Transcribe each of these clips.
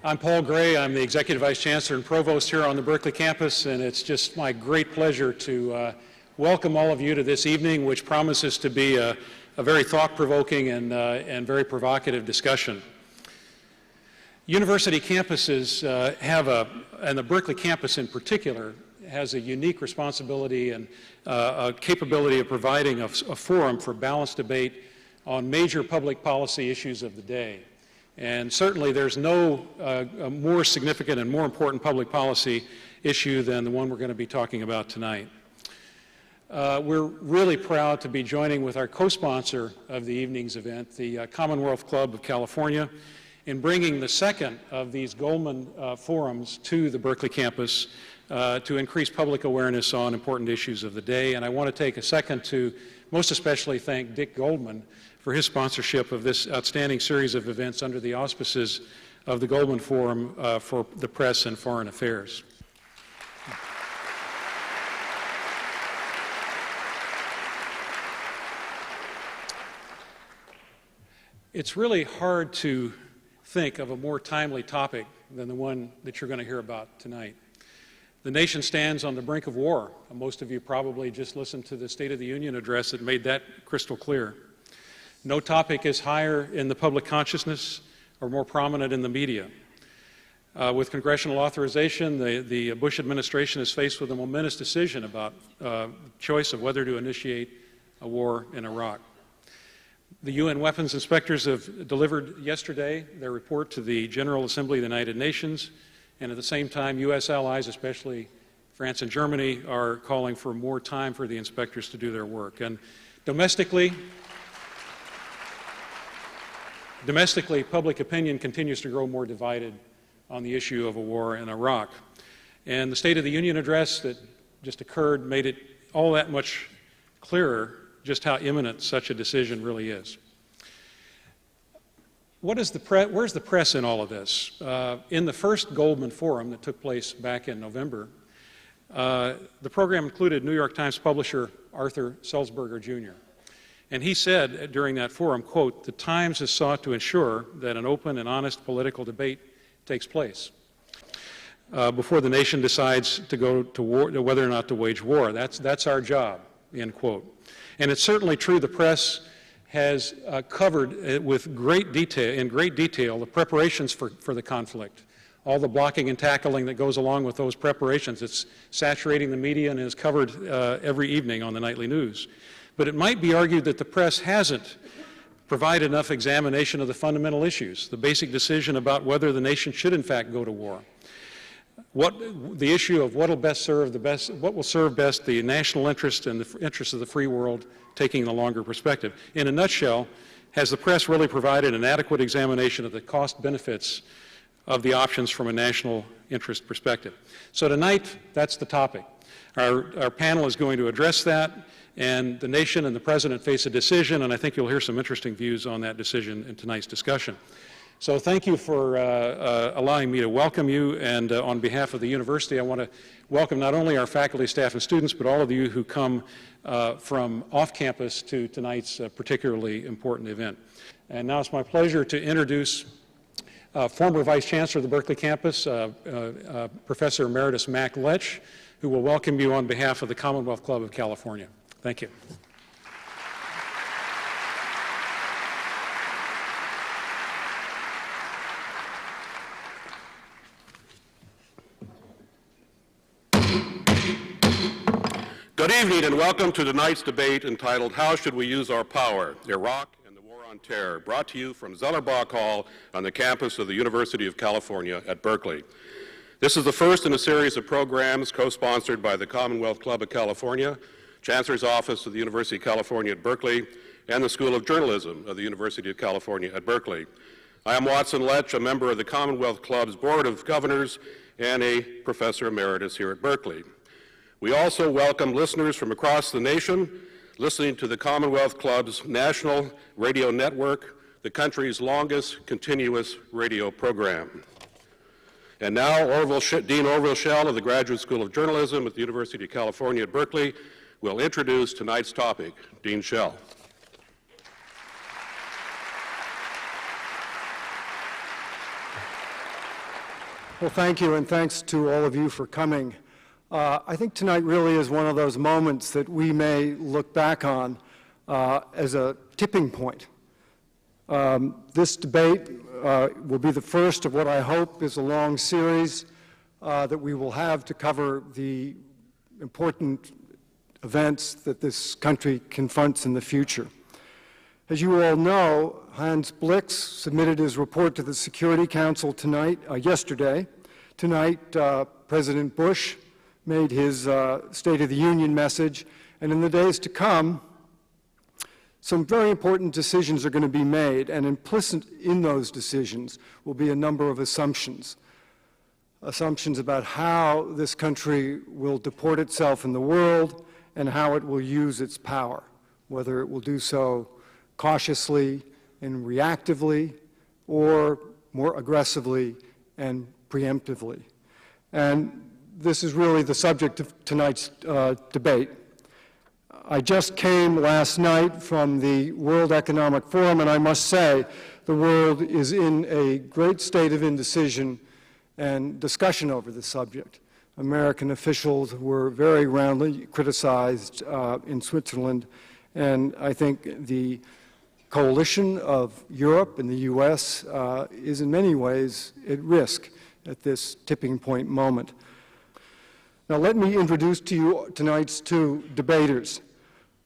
I'm Paul Gray. I'm the Executive Vice Chancellor and Provost here on the Berkeley campus, and it's just my great pleasure to welcome all of you to this evening, which promises to be a very thought-provoking and very provocative discussion. University campuses and the Berkeley campus in particular, has a unique responsibility and a capability of providing a forum for balanced debate on major public policy issues of the day. And certainly there's no more significant and more important public policy issue than the one we're going to be talking about tonight. We're really proud to be joining with our co-sponsor of the evening's event, the Commonwealth Club of California, in bringing the second of these Goldman forums to the Berkeley campus to increase public awareness on important issues of the day. And I want to take a second to most especially thank Dick Goldman for his sponsorship of this outstanding series of events under the auspices of the Goldman Forum for the Press and Foreign Affairs. It's really hard to think of a more timely topic than the one that you're going to hear about tonight. The nation stands on the brink of war. Most of you probably just listened to the State of the Union address that made that crystal clear. No topic is higher in the public consciousness or more prominent in the media. With congressional authorization, the Bush administration is faced with a momentous decision about choice of whether to initiate a war in Iraq. The UN weapons inspectors have delivered yesterday their report to the General Assembly of the United Nations, and at the same time, U.S. allies, especially France and Germany, are calling for more time for the inspectors to do their work. And domestically, public opinion continues to grow more divided on the issue of a war in Iraq. And the State of the Union address that just occurred made it all that much clearer just how imminent such a decision really is. Where's the press in all of this? In the first Goldman Forum that took place back in November, the program included New York Times publisher Arthur Sulzberger Jr. And he said during that forum, quote, "The Times has sought to ensure that an open and honest political debate takes place before the nation decides to go to war, whether or not to wage war. That's our job," end quote. And it's certainly true the press has covered with great detail the preparations for the conflict, all the blocking and tackling that goes along with those preparations. It's saturating the media and is covered every evening on the nightly news. But it might be argued that the press hasn't provided enough examination of the fundamental issues, the basic decision about whether the nation should in fact go to war. The issue of what will serve best the national interest and the interests of the free world, taking the longer perspective. In a nutshell, has the press really provided an adequate examination of the cost benefits of the options from a national interest perspective? So tonight, that's the topic. Our panel is going to address that, and the nation and the president face a decision, and I think you'll hear some interesting views on that decision in tonight's discussion. So thank you for allowing me to welcome you, and on behalf of the university, I want to welcome not only our faculty, staff, and students, but all of you who come from off campus to tonight's particularly important event. And now it's my pleasure to introduce former Vice Chancellor of the Berkeley campus, Professor Emeritus Mac Lech, who will welcome you on behalf of the Commonwealth Club of California. Thank you. Good evening and welcome to tonight's debate entitled, "How Should We Use Our Power? Iraq and the War on Terror," brought to you from Zellerbach Hall on the campus of the University of California at Berkeley. This is the first in a series of programs co-sponsored by the Commonwealth Club of California, Chancellor's Office of the University of California at Berkeley, and the School of Journalism of the University of California at Berkeley. I am Watson Lech, a member of the Commonwealth Club's Board of Governors and a professor emeritus here at Berkeley. We also welcome listeners from across the nation listening to the Commonwealth Club's national radio network, the country's longest continuous radio program. And now, Dean Orville Schell of the Graduate School of Journalism at the University of California at Berkeley will introduce tonight's topic. Dean Schell. Well, thank you, and thanks to all of you for coming. I think tonight really is one of those moments that we may look back on as a tipping point. This debate will be the first of what I hope is a long series that we will have to cover the important events that this country confronts in the future. As you all know, Hans Blix submitted his report to the Security Council yesterday. Tonight, President Bush made his State of the Union message, and in the days to come, some very important decisions are going to be made, and implicit in those decisions will be a number of assumptions. Assumptions about how this country will deport itself in the world and how it will use its power, whether it will do so cautiously and reactively or more aggressively and preemptively. And this is really the subject of tonight's debate. I just came last night from the World Economic Forum, and I must say the world is in a great state of indecision and discussion over the subject. American officials were very roundly criticized in Switzerland, and I think the coalition of Europe and the U.S. Is in many ways at risk at this tipping point moment. Now let me introduce to you tonight's two debaters.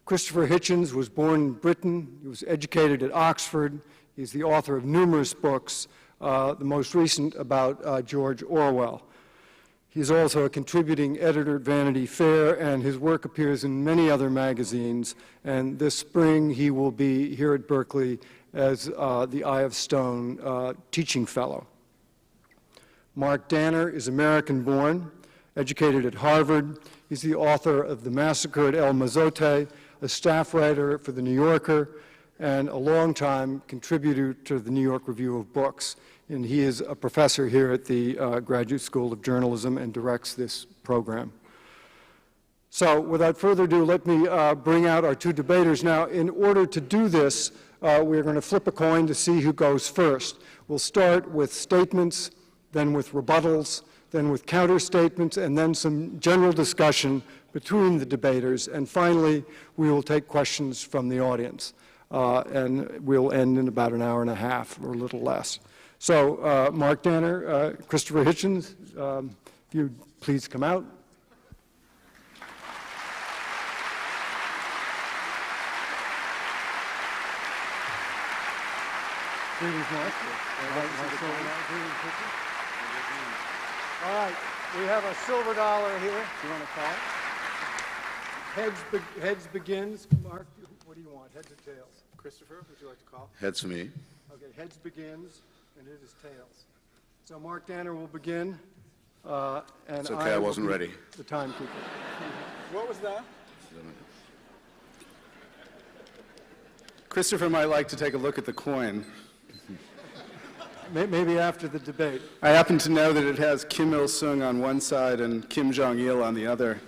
Christopher Hitchens was born in Britain. He was educated at Oxford. He's the author of numerous books, the most recent about George Orwell. He's also a contributing editor at Vanity Fair, and his work appears in many other magazines. And this spring, he will be here at Berkeley as the Eye of Stone teaching fellow. Mark Danner is American-born, educated at Harvard. He's the author of The Massacre at El Mozote, a staff writer for The New Yorker, and a longtime contributor to the New York Review of Books. And he is a professor here at the Graduate School of Journalism and directs this program. So without further ado, let me bring out our two debaters. Now, in order to do this, we're going to flip a coin to see who goes first. We'll start with statements, then with rebuttals, then with counter-statements, and then some general discussion between the debaters. And finally, we will take questions from the audience. And we'll end in about an hour and a half or a little less. So, Mark Danner, Christopher Hitchens, if you'd please come out. Greetings, Mark. All right, we have a silver dollar here. Do you want to call it? Heads begins. Mark, what do you want, heads or tails? Christopher, would you like to call? Heads for me. Okay, heads begins, and it is tails. So Mark Danner will begin, and It's okay, I wasn't ready. The timekeeper. What was that? Christopher might like to take a look at the coin. Maybe after the debate. I happen to know that it has Kim Il-sung on one side and Kim Jong-il on the other.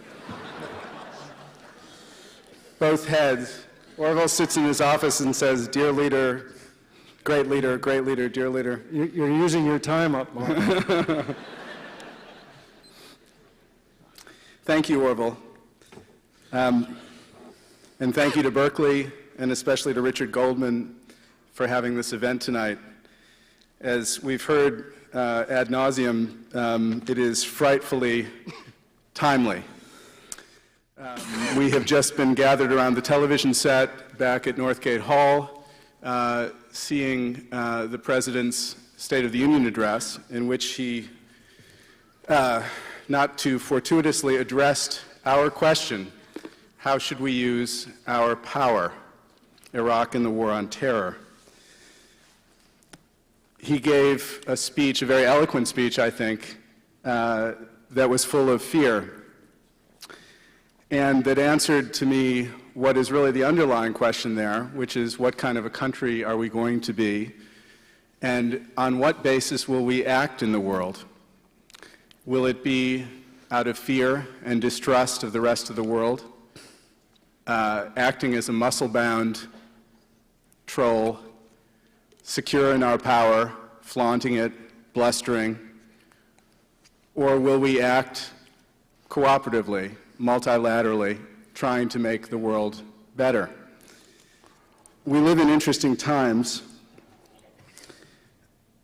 Both heads. Orwell sits in his office and says, "Dear leader, great leader, dear leader." You're using your time up, Mark. Thank you, Orwell. And thank you to Berkeley, and especially to Richard Goldman for having this event tonight. As we've heard ad nauseum, it is frightfully timely. We have just been gathered around the television set back at Northgate Hall, seeing the President's State of the Union address, in which he, not too fortuitously, addressed our question: how should we use our power? Iraq and the War on Terror. He gave a speech, a very eloquent speech, I think, that was full of fear, and that answered to me what is really the underlying question there, which is, what kind of a country are we going to be, and on what basis will we act in the world? Will it be out of fear and distrust of the rest of the world, acting as a muscle-bound troll, secure in our power, flaunting it, blustering? Or will we act cooperatively, multilaterally, trying to make the world better? We live in interesting times.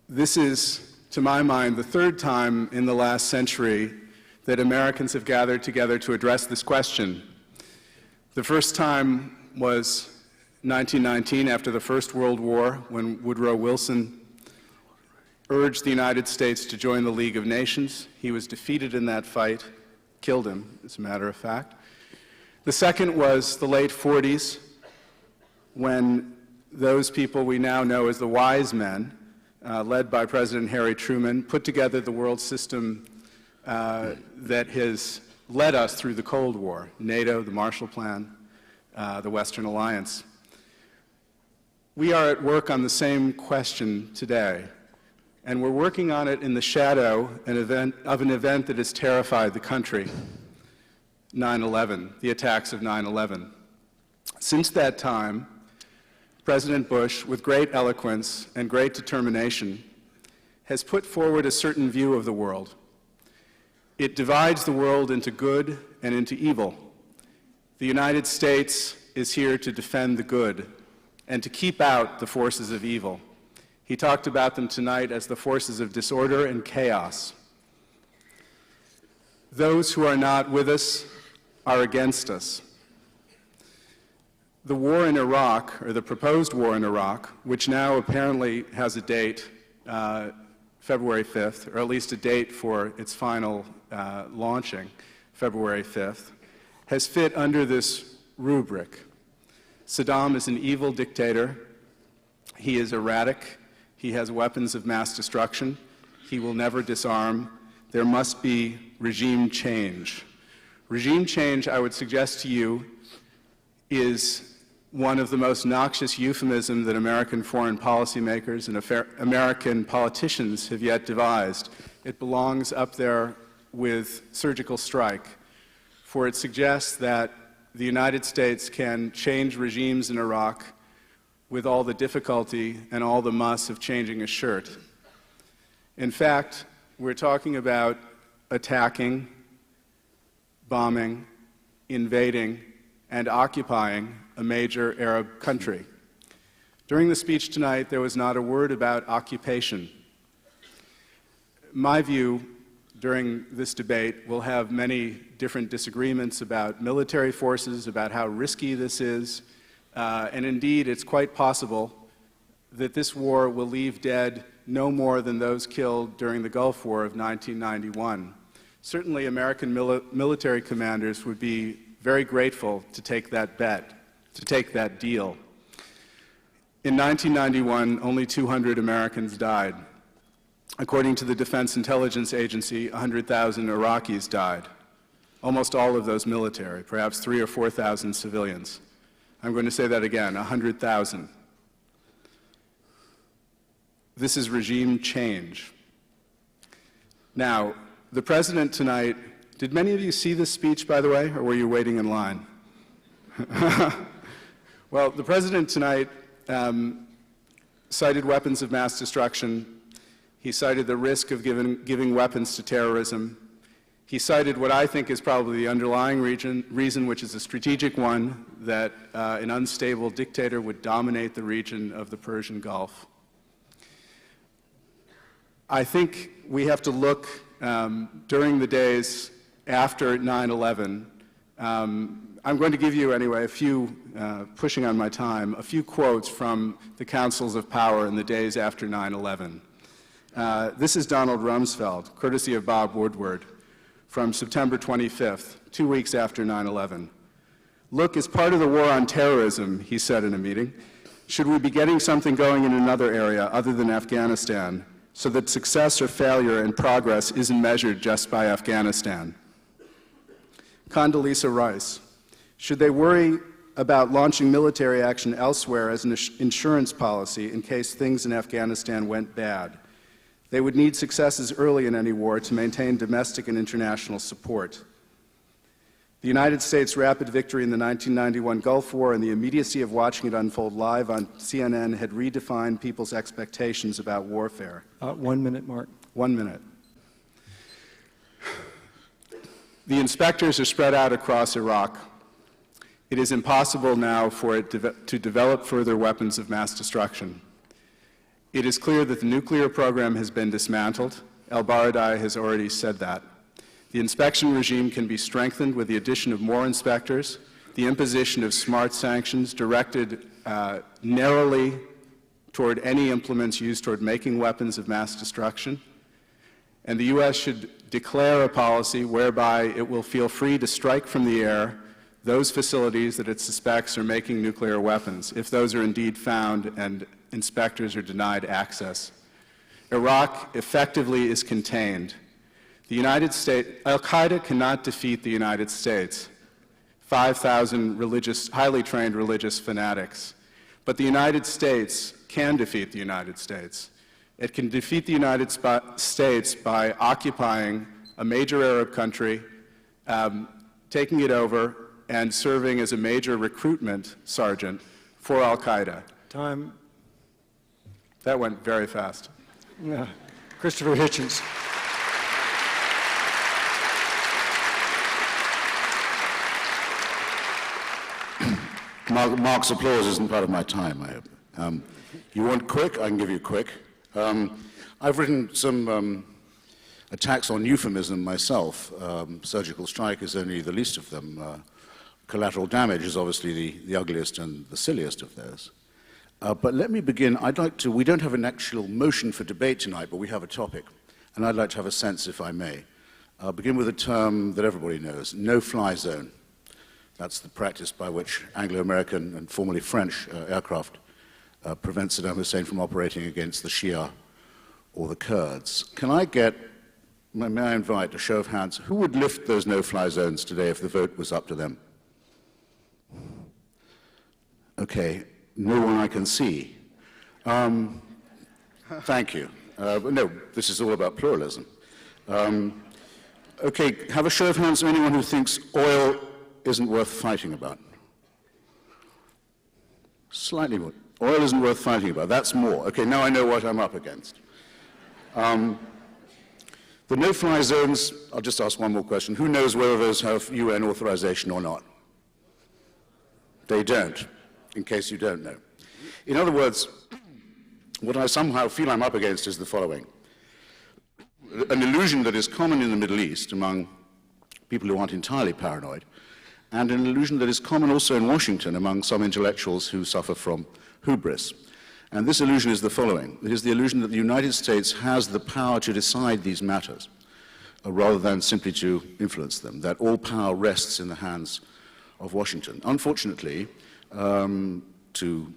This is, to my mind, the third time in the last century that Americans have gathered together to address this question. The first time was 1919, after the First World War, when Woodrow Wilson urged the United States to join the League of Nations. He was defeated in that fight, killed him, as a matter of fact. The second was the late 40s, when those people we now know as the wise men, led by President Harry Truman, put together the world system that has led us through the Cold War, NATO, the Marshall Plan, the Western Alliance. We are at work on the same question today, and we're working on it in the shadow of an event that has terrified the country, 9/11, the attacks of 9/11. Since that time, President Bush, with great eloquence and great determination, has put forward a certain view of the world. It divides the world into good and into evil. The United States is here to defend the good and to keep out the forces of evil. He talked about them tonight as the forces of disorder and chaos. Those who are not with us are against us. The war in Iraq, or the proposed war in Iraq, which now apparently has a date, February 5th, or at least a date for its final launching, February 5th, has fit under this rubric. Saddam is an evil dictator. He is erratic. He has weapons of mass destruction. He will never disarm. There must be regime change. Regime change, I would suggest to you, is one of the most noxious euphemisms that American foreign policymakers and American politicians have yet devised. It belongs up there with surgical strike, for it suggests that the United States can change regimes in Iraq with all the difficulty and all the muss of changing a shirt. In fact, we're talking about attacking, bombing, invading, and occupying a major Arab country. During the speech tonight, there was not a word about occupation. My view during this debate, we'll have many different disagreements about military forces, about how risky this is, and indeed it's quite possible that this war will leave dead no more than those killed during the Gulf War of 1991. Certainly American military commanders would be very grateful to take that bet, to take that deal. In 1991, only 200 Americans died. According to the Defense Intelligence Agency, 100,000 Iraqis died. Almost all of those military, perhaps 3,000 or 4,000 civilians. I'm going to say that again, 100,000. This is regime change. Now, the President tonight, did many of you see this speech, by the way, or were you waiting in line? Well, the President tonight cited weapons of mass destruction. He cited the risk of giving weapons to terrorism. He cited what I think is probably the underlying reason, which is a strategic one, that an unstable dictator would dominate the region of the Persian Gulf. I think we have to look during the days after 9/11. I'm going to give you, anyway, a few, pushing on my time, a few quotes from the councils of power in the days after 9/11. This is Donald Rumsfeld, courtesy of Bob Woodward, from September 25th, 2 weeks after 9/11. Look, as part of the war on terrorism, he said in a meeting, should we be getting something going in another area other than Afghanistan, so that success or failure and progress isn't measured just by Afghanistan? Condoleezza Rice, should they worry about launching military action elsewhere as an insurance policy in case things in Afghanistan went bad? They would need successes early in any war to maintain domestic and international support. The United States' rapid victory in the 1991 Gulf War and the immediacy of watching it unfold live on CNN had redefined people's expectations about warfare. 1 minute, Mark. 1 minute. The inspectors are spread out across Iraq. It is impossible now for it to develop further weapons of mass destruction. It is clear that the nuclear program has been dismantled. El-Baradei has already said that. The inspection regime can be strengthened with the addition of more inspectors, the imposition of smart sanctions directed narrowly toward any implements used toward making weapons of mass destruction. And the U.S. should declare a policy whereby it will feel free to strike from the air those facilities that it suspects are making nuclear weapons, if those are indeed found and inspectors are denied access. Iraq effectively is contained. The United States, Al-Qaeda cannot defeat the United States, 5,000 highly trained religious fanatics. But the United States can defeat the United States. It can defeat the United States by occupying a major Arab country, taking it over, and serving as a major recruitment sergeant for Al-Qaeda. Time. That went very fast. Yeah. Christopher Hitchens. Mark's applause isn't part of my time, I hope. You want quick? I can give you quick. I've written some attacks on euphemism myself. Surgical strike is only the least of them. Collateral damage is obviously the ugliest and the silliest of those. But let me begin. We don't have an actual motion for debate tonight, but we have a topic. And I'd like to have a sense, if I may. I'll begin with a term that everybody knows, no-fly zone. That's the practice by which Anglo-American and formerly French aircraft prevent Saddam Hussein from operating against the Shia or the Kurds. May I invite a show of hands, who would lift those no-fly zones today if the vote was up to them? Okay, no one I can see. Thank you. No, this is all about pluralism. Okay, have a show of hands of anyone who thinks oil isn't worth fighting about. Slightly more. Oil isn't worth fighting about. That's more. Okay, now I know what I'm up against. The no-fly zones, I'll just ask one more question. Who knows whether those have UN authorization or not? They don't, in case you don't know. In other words, what I somehow feel I'm up against is the following. An illusion that is common in the Middle East among people who aren't entirely paranoid, and an illusion that is common also in Washington among some intellectuals who suffer from hubris. And this illusion is the following. It is the illusion that the United States has the power to decide these matters, rather than simply to influence them, that all power rests in the hands of Washington. Unfortunately, to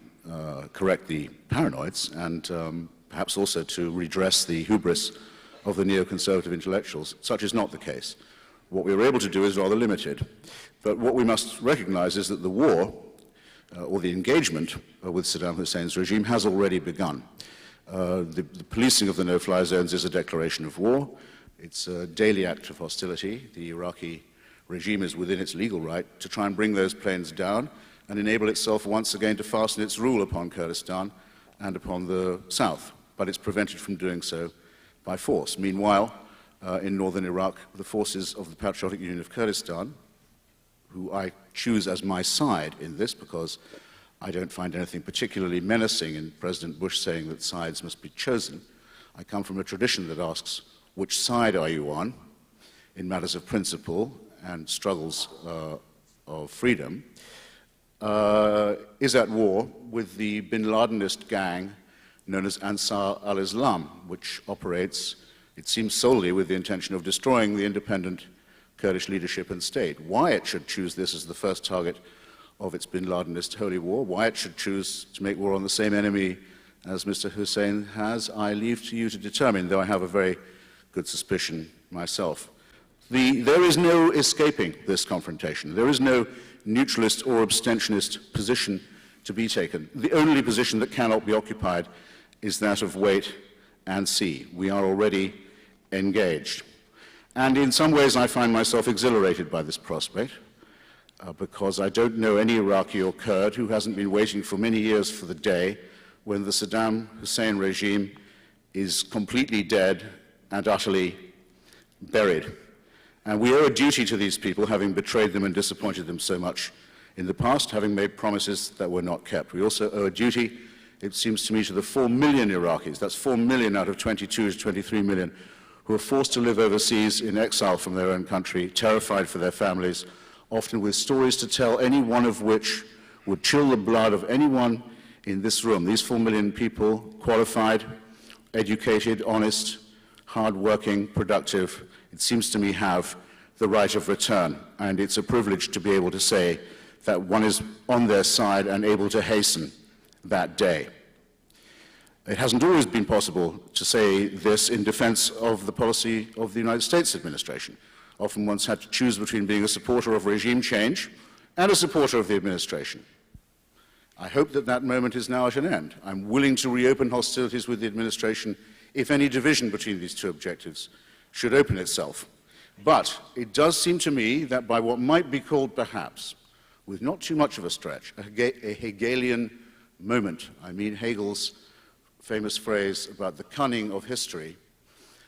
correct the paranoids and perhaps also to redress the hubris of the neoconservative intellectuals, such is not the case. What we were able to do is rather limited. But what we must recognize is that the war, or the engagement with Saddam Hussein's regime, has already begun. The policing of the no-fly zones is a declaration of war. It's a daily act of hostility. The Iraqi regime is within its legal right to try and bring those planes down and enable itself once again to fasten its rule upon Kurdistan and upon the south. But it's prevented from doing so by force. Meanwhile, in northern Iraq, the forces of the Patriotic Union of Kurdistan, who I choose as my side in this because I don't find anything particularly menacing in President Bush saying that sides must be chosen. I come from a tradition that asks, which side are you on in matters of principle and struggles of freedom, is at war with the bin Ladenist gang known as Ansar al-Islam, which operates, it seems, solely with the intention of destroying the independent Kurdish leadership and state. Why it should choose this as the first target of its bin Ladenist holy war, why it should choose to make war on the same enemy as Mr. Hussein has, I leave to you to determine, though I have a very good suspicion myself. There is no escaping this confrontation. There is no neutralist or abstentionist position to be taken. The only position that cannot be occupied is that of wait and see. We are already engaged. And in some ways I find myself exhilarated by this prospect because I don't know any Iraqi or Kurd who hasn't been waiting for many years for the day when the Saddam Hussein regime is completely dead and utterly buried. And we owe a duty to these people, having betrayed them and disappointed them so much in the past, having made promises that were not kept. We also owe a duty, it seems to me, to the 4 million Iraqis, that's 4 million out of 22 to 23 million, who are forced to live overseas in exile from their own country, terrified for their families, often with stories to tell, any one of which would chill the blood of anyone in this room. These 4 million people, qualified, educated, honest, hard-working, productive, it seems to me have the right of return, and it's a privilege to be able to say that one is on their side and able to hasten that day. It hasn't always been possible to say this in defense of the policy of the United States administration. Often one's had to choose between being a supporter of regime change and a supporter of the administration. I hope that that moment is now at an end. I'm willing to reopen hostilities with the administration if any division between these two objectives should open itself. But it does seem to me that by what might be called, perhaps, with not too much of a stretch, a Hegelian moment, I mean Hegel's famous phrase about the cunning of history,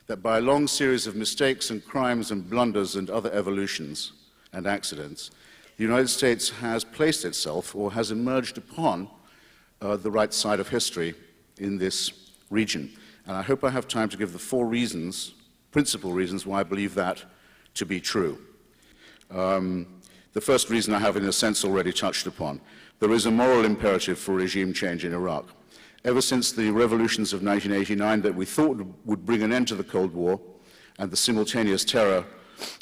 that by a long series of mistakes and crimes and blunders and other evolutions and accidents, the United States has placed itself or has emerged upon the right side of history in this region. And I hope I have time to give the 4 reasons, principal reasons, why I believe that to be true. The first reason I have, in a sense, already touched upon. There is a moral imperative for regime change in Iraq. Ever since the revolutions of 1989 that we thought would bring an end to the Cold War and the simultaneous terror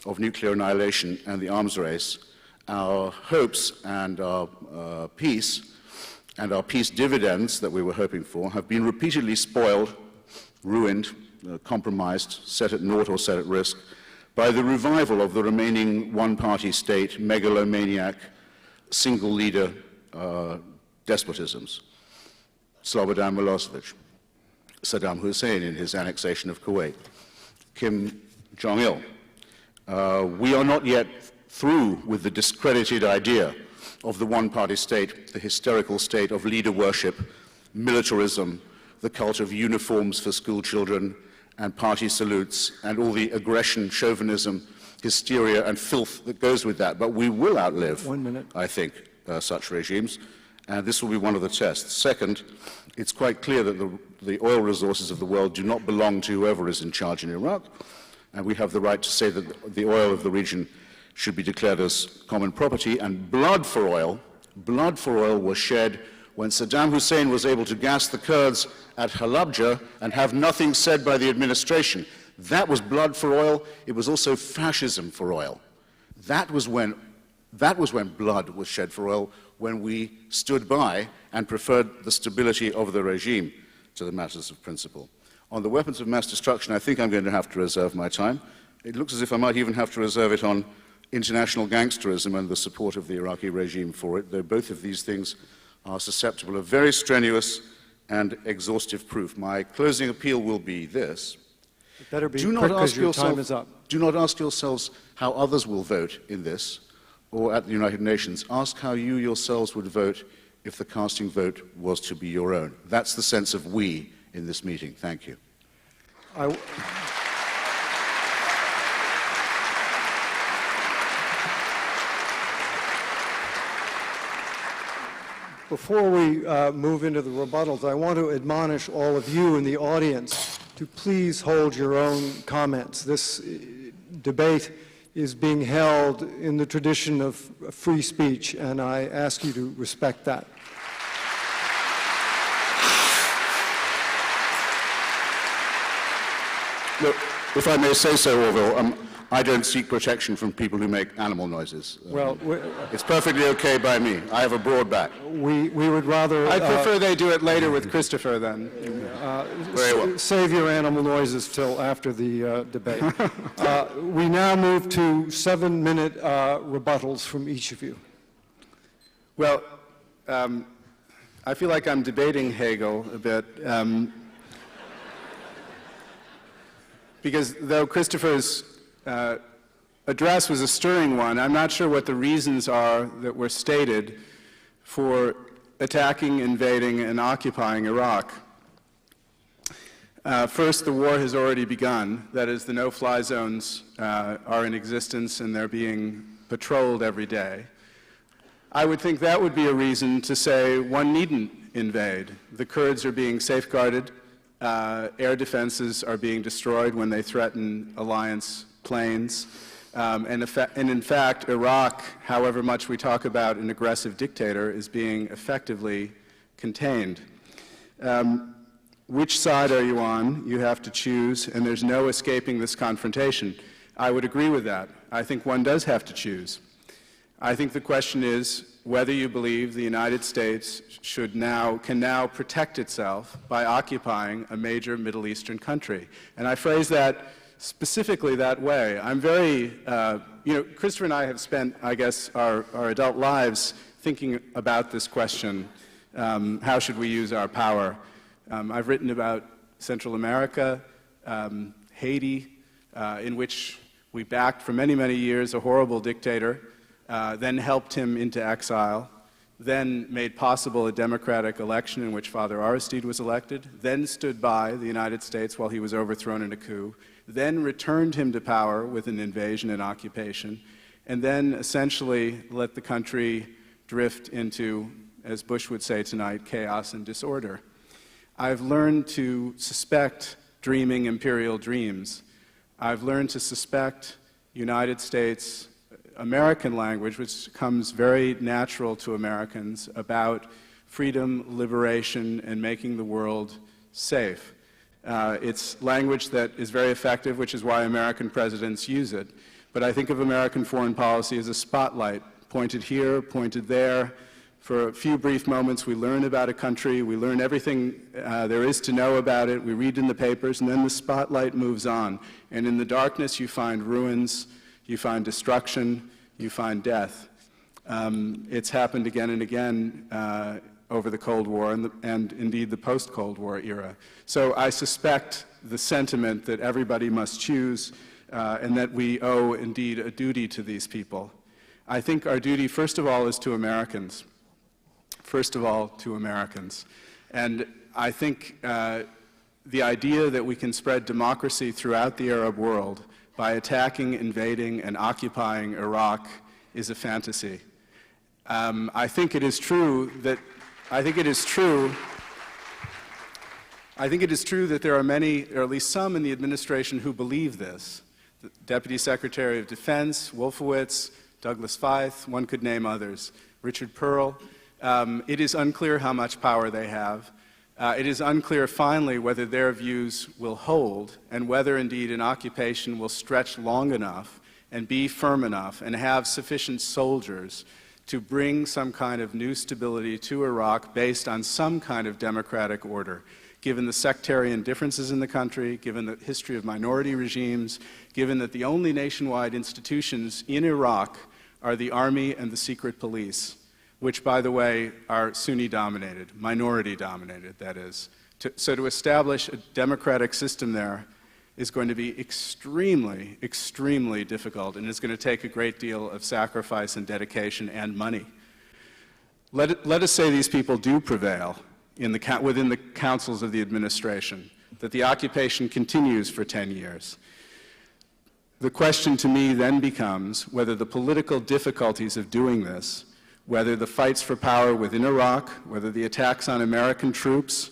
of nuclear annihilation and the arms race, our hopes and our peace dividends that we were hoping for have been repeatedly spoiled, ruined, compromised, set at naught or set at risk by the revival of the remaining one-party state, megalomaniac, single-leader despotisms. Slobodan Milosevic, Saddam Hussein in his annexation of Kuwait, Kim Jong-il. We are not yet through with the discredited idea of the one-party state, the hysterical state of leader worship, militarism, the cult of uniforms for school children, and party salutes, and all the aggression, chauvinism, hysteria, and filth that goes with that. But we will outlive, 1 minute. I think, such regimes, and this will be one of the tests. Second, it's quite clear that the oil resources of the world do not belong to whoever is in charge in Iraq, and we have the right to say that the oil of the region should be declared as common property, and blood for oil was shed when Saddam Hussein was able to gas the Kurds at Halabja and have nothing said by the administration. That was blood for oil. It was also fascism for oil. That was when blood was shed for oil, when we stood by and preferred the stability of the regime to the matters of principle. On the weapons of mass destruction, I think I'm going to have to reserve my time. It looks as if I might even have to reserve it on international gangsterism and the support of the Iraqi regime for it, though both of these things are susceptible of very strenuous and exhaustive proof. My closing appeal will be this. It better be quick because your time is up. Do not ask yourselves how others will vote in this or at the United Nations. Ask how you yourselves would vote if the casting vote was to be your own. That's the sense of we in this meeting. Thank you. Before we move into the rebuttals, I want to admonish all of you in the audience to please hold your own comments. This debate is being held in the tradition of free speech, and I ask you to respect that. Look, if I may say so, Orville, I don't seek protection from people who make animal noises. Well, it's perfectly okay by me. I have a broad back. we would rather I prefer they do it later with Christopher then. Very well. save your animal noises till after the debate. We now move to 7-minute rebuttals from each of you. Well, I feel like I'm debating Hegel a bit, because though Christopher's address was a stirring one, I'm not sure what the reasons are that were stated for attacking, invading, and occupying Iraq. First, the war has already begun. That is, the no-fly zones are in existence and they're being patrolled every day. I would think that would be a reason to say one needn't invade. The Kurds are being safeguarded. Air defenses are being destroyed when they threaten alliance planes. And in fact, Iraq, however much we talk about an aggressive dictator, is being effectively contained. Which side are you on? You have to choose, and there's no escaping this confrontation. I would agree with that. I think one does have to choose. I think the question is whether you believe the United States can now protect itself by occupying a major Middle Eastern country. And I phrase that specifically that way. I'm very, Christopher and I have spent, I guess, our adult lives thinking about this question, how should we use our power? I've written about Central America, Haiti, in which we backed for many, many years a horrible dictator, then helped him into exile, then made possible a democratic election in which Father Aristide was elected, then stood by the United States while he was overthrown in a coup, then returned him to power with an invasion and occupation, and then essentially let the country drift into, as Bush would say tonight, chaos and disorder. I've learned to suspect dreaming imperial dreams. I've learned to suspect United States American language, which comes very natural to Americans, about freedom, liberation, and making the world safe. It's language that is very effective, which is why American presidents use it. But I think of American foreign policy as a spotlight, pointed here, pointed there. For a few brief moments, we learn about a country, we learn everything there is to know about it, we read in the papers, and then the spotlight moves on. And in the darkness, you find ruins, you find destruction, you find death. It's happened again and again over the Cold War and indeed the post-Cold War era. So I suspect the sentiment that everybody must choose and that we owe indeed a duty to these people. I think our duty, first of all, is to Americans. First of all, to Americans. And I think the idea that we can spread democracy throughout the Arab world by attacking, invading, and occupying Iraq is a fantasy. I think it is true that there are many, or at least some in the administration who believe this. The Deputy Secretary of Defense, Wolfowitz, Douglas Feith, one could name others, Richard Pearl. It is unclear how much power they have. It is unclear, finally, whether their views will hold and whether, indeed, an occupation will stretch long enough and be firm enough and have sufficient soldiers to bring some kind of new stability to Iraq based on some kind of democratic order, given the sectarian differences in the country, given the history of minority regimes, given that the only nationwide institutions in Iraq are the army and the secret police, which, by the way, are Sunni-dominated, minority-dominated, that is. So to establish a democratic system there is going to be extremely, extremely difficult, and it's going to take a great deal of sacrifice and dedication and money. Let us say these people do prevail within the councils of the administration, that the occupation continues for 10 years. The question to me then becomes whether the political difficulties of doing this, whether the fights for power within Iraq, whether the attacks on American troops,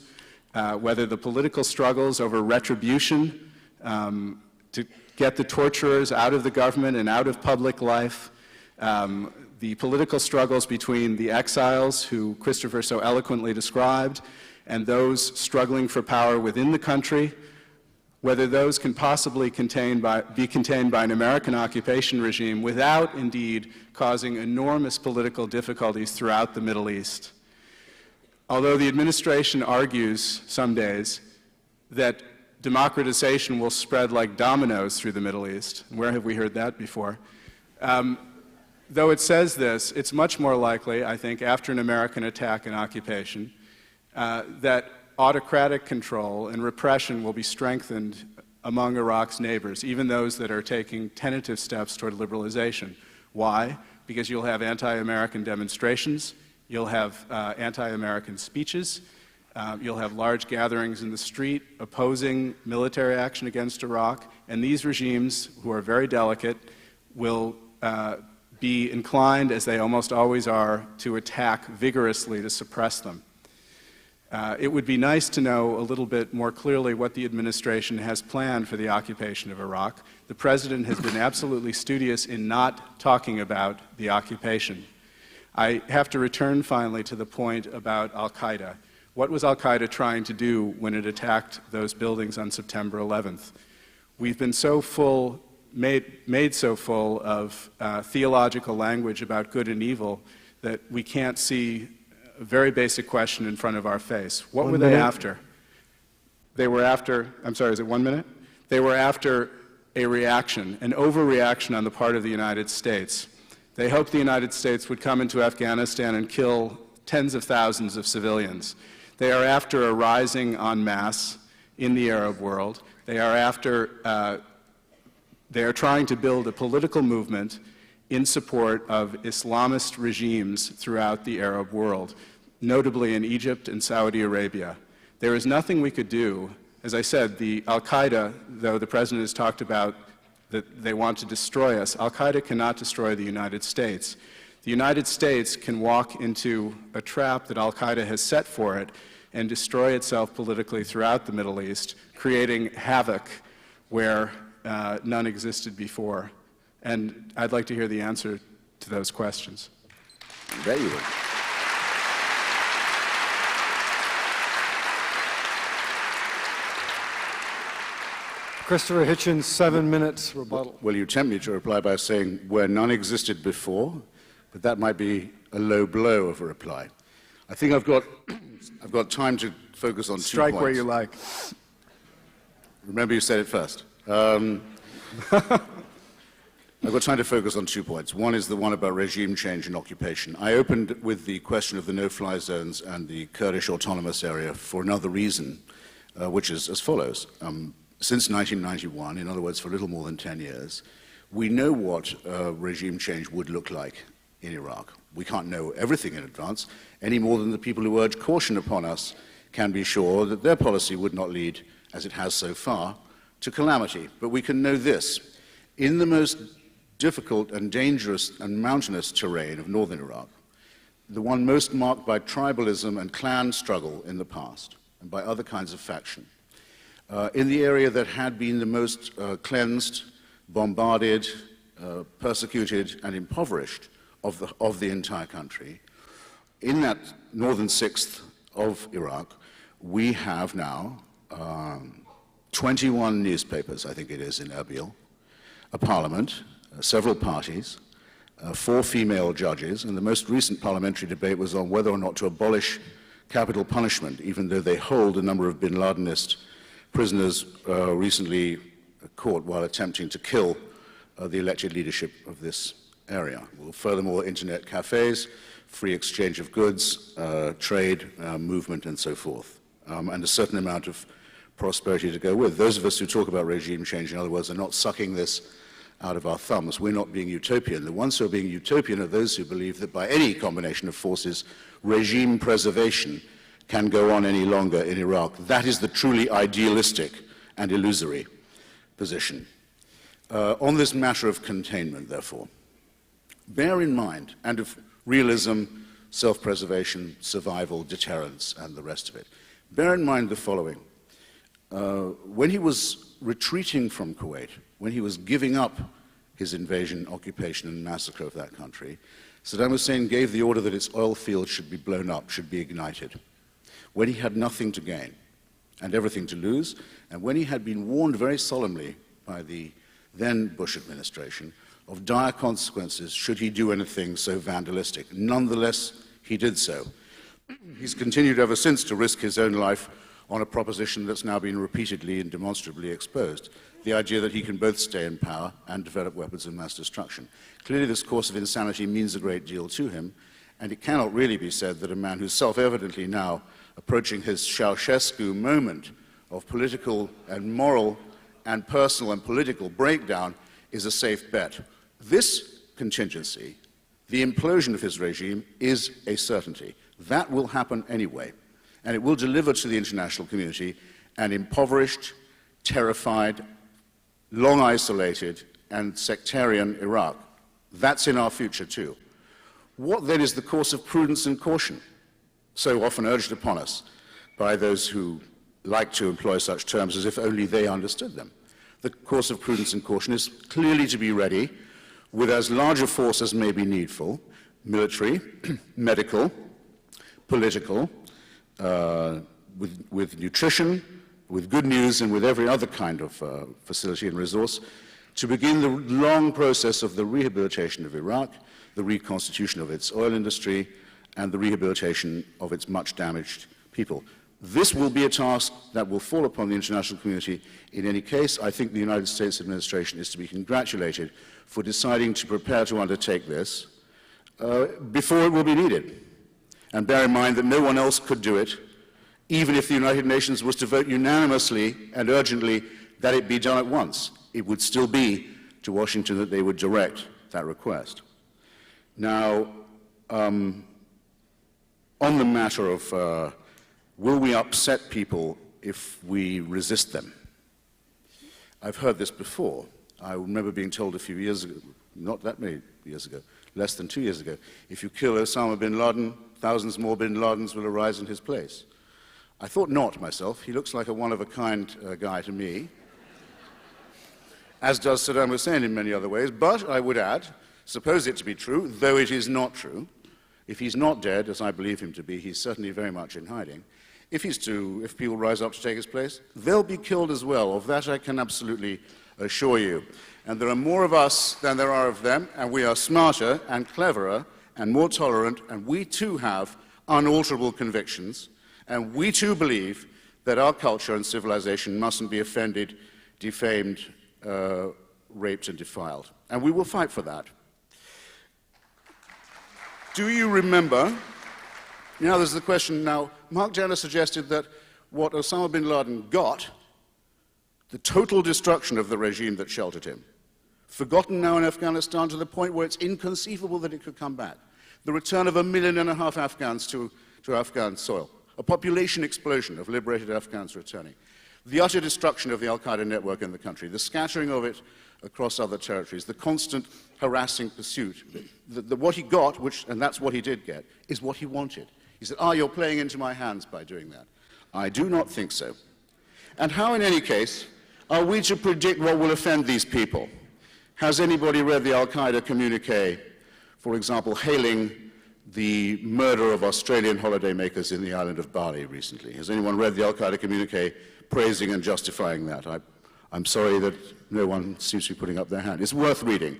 whether the political struggles over retribution to get the torturers out of the government and out of public life, the political struggles between the exiles, who Christopher so eloquently described, and those struggling for power within the country, whether those can possibly be contained by an American occupation regime without, indeed, causing enormous political difficulties throughout the Middle East. Although the administration argues some days that democratization will spread like dominoes through the Middle East, where have we heard that before? Though it says this, it's much more likely, I think, after an American attack and occupation, that autocratic control and repression will be strengthened among Iraq's neighbors, even those that are taking tentative steps toward liberalization. Why? Because you'll have anti-American demonstrations, you'll have anti-American speeches, You'll have large gatherings in the street opposing military action against Iraq, and these regimes, who are very delicate, will be inclined, as they almost always are, to attack vigorously to suppress them. It would be nice to know a little bit more clearly what the administration has planned for the occupation of Iraq. The President has been absolutely studious in not talking about the occupation. I have to return finally to the point about al-Qaeda. What was al-Qaeda trying to do when it attacked those buildings on September 11th? We've been so full, made so full of theological language about good and evil that we can't see a very basic question in front of our face. What were they after? They were after, I'm sorry, is it 1 minute? They were after a reaction, an overreaction on the part of the United States. They hoped the United States would come into Afghanistan and kill tens of thousands of civilians. They are after a rising en masse in the Arab world. They are trying to build a political movement in support of Islamist regimes throughout the Arab world, notably in Egypt and Saudi Arabia. There is nothing we could do. As I said, the al-Qaeda, though the President has talked about that they want to destroy us, al-Qaeda cannot destroy the United States. The United States can walk into a trap that al-Qaeda has set for it and destroy itself politically throughout the Middle East, creating havoc where none existed before. And I'd like to hear the answer to those questions. There you are. Christopher Hitchens, 7 minutes rebuttal. Well, you tempt me to reply by saying where none existed before, but that might be a low blow of a reply. I think I've got time to focus on 2 points. Strike where you like. Remember you said it first. I've got time to focus on 2 points. One is the one about regime change and occupation. I opened with the question of the no-fly zones and the Kurdish autonomous area for another reason, which is as follows. Since 1991, in other words, for a little more than 10 years, we know what regime change would look like in Iraq. We can't know everything in advance, any more than the people who urge caution upon us can be sure that their policy would not lead, as it has so far, to calamity. But we can know this. In the most difficult and dangerous and mountainous terrain of northern Iraq, the one most marked by tribalism and clan struggle in the past, and by other kinds of faction, in the area that had been the most cleansed, bombarded, persecuted, and impoverished of the entire country, in that northern sixth of Iraq, we have now 21 newspapers, I think it is, in Erbil, a parliament, several parties, 4 female judges, and the most recent parliamentary debate was on whether or not to abolish capital punishment, even though they hold a number of bin Ladenist prisoners recently caught while attempting to kill the elected leadership of this area. Well, furthermore, internet cafes, free exchange of goods, trade, movement, and so forth, and a certain amount of prosperity to go with. Those of us who talk about regime change, in other words, are not sucking this out of our thumbs. We're not being utopian. The ones who are being utopian are those who believe that by any combination of forces, regime preservation can go on any longer in Iraq. That is the truly idealistic and illusory position. On this matter of containment, therefore, bear in mind, and of realism, self-preservation, survival, deterrence, and the rest of it, bear in mind the following. When he was retreating from Kuwait, when he was giving up his invasion, occupation, and massacre of that country, Saddam Hussein gave the order that its oil fields should be blown up, should be ignited, when he had nothing to gain and everything to lose, and when he had been warned very solemnly by the then Bush administration of dire consequences should he do anything so vandalistic. Nonetheless, he did so. He's continued ever since to risk his own life on a proposition that's now been repeatedly and demonstrably exposed, the idea that he can both stay in power and develop weapons of mass destruction. Clearly, this course of insanity means a great deal to him, and it cannot really be said that a man who's self-evidently now approaching his Ceausescu moment of political and moral and personal and political breakdown is a safe bet. This contingency, the implosion of his regime, is a certainty. That will happen anyway. And it will deliver to the international community an impoverished, terrified, long isolated, and sectarian Iraq. That's in our future too. What then is the course of prudence and caution, so often urged upon us by those who like to employ such terms as if only they understood them? The course of prudence and caution is clearly to be ready with as large a force as may be needful, military, medical, political, with nutrition, with good news, and with every other kind of facility and resource, to begin the long process of the rehabilitation of Iraq, the reconstitution of its oil industry, and the rehabilitation of its much damaged people. This will be a task that will fall upon the international community. In any case, I think the United States administration is to be congratulated for deciding to prepare to undertake this before it will be needed. And bear in mind that no one else could do it, even if the United Nations was to vote unanimously and urgently that it be done at once. It would still be to Washington that they would direct that request. Now, on the matter of will we upset people if we resist them? I've heard this before. I remember being told a few years ago, not that many years ago, less than 2 years ago, if you kill Osama bin Laden, thousands more bin Ladens will arise in his place. I thought not myself. He looks like a one-of-a-kind guy to me, as does Saddam Hussein in many other ways. But I would add, suppose it to be true, though it is not true. If he's not dead, as I believe him to be, he's certainly very much in hiding. If people rise up to take his place, they'll be killed as well. Of that I can absolutely assure you. And there are more of us than there are of them, and we are smarter and cleverer and more tolerant, and we too have unalterable convictions, and we too believe that our culture and civilization mustn't be offended, defamed, raped, and defiled. And we will fight for that. Do you remember? Now, there's the question. Now, Mark Jenner suggested that what Osama bin Laden got, the total destruction of the regime that sheltered him, forgotten now in Afghanistan to the point where it's inconceivable that it could come back. The return of 1.5 million Afghans to Afghan soil, a population explosion of liberated Afghans returning, the utter destruction of the al-Qaeda network in the country, the scattering of it across other territories, the constant harassing pursuit. What he got, and that's what he did get, is what he wanted. He said, you're playing into my hands by doing that. I do not think so. And how, in any case, are we to predict what will offend these people? Has anybody read the al-Qaeda communique, for example, hailing the murder of Australian holidaymakers in the island of Bali recently? Has anyone read the al-Qaeda communique praising and justifying that? I'm sorry that no one seems to be putting up their hand. It's worth reading.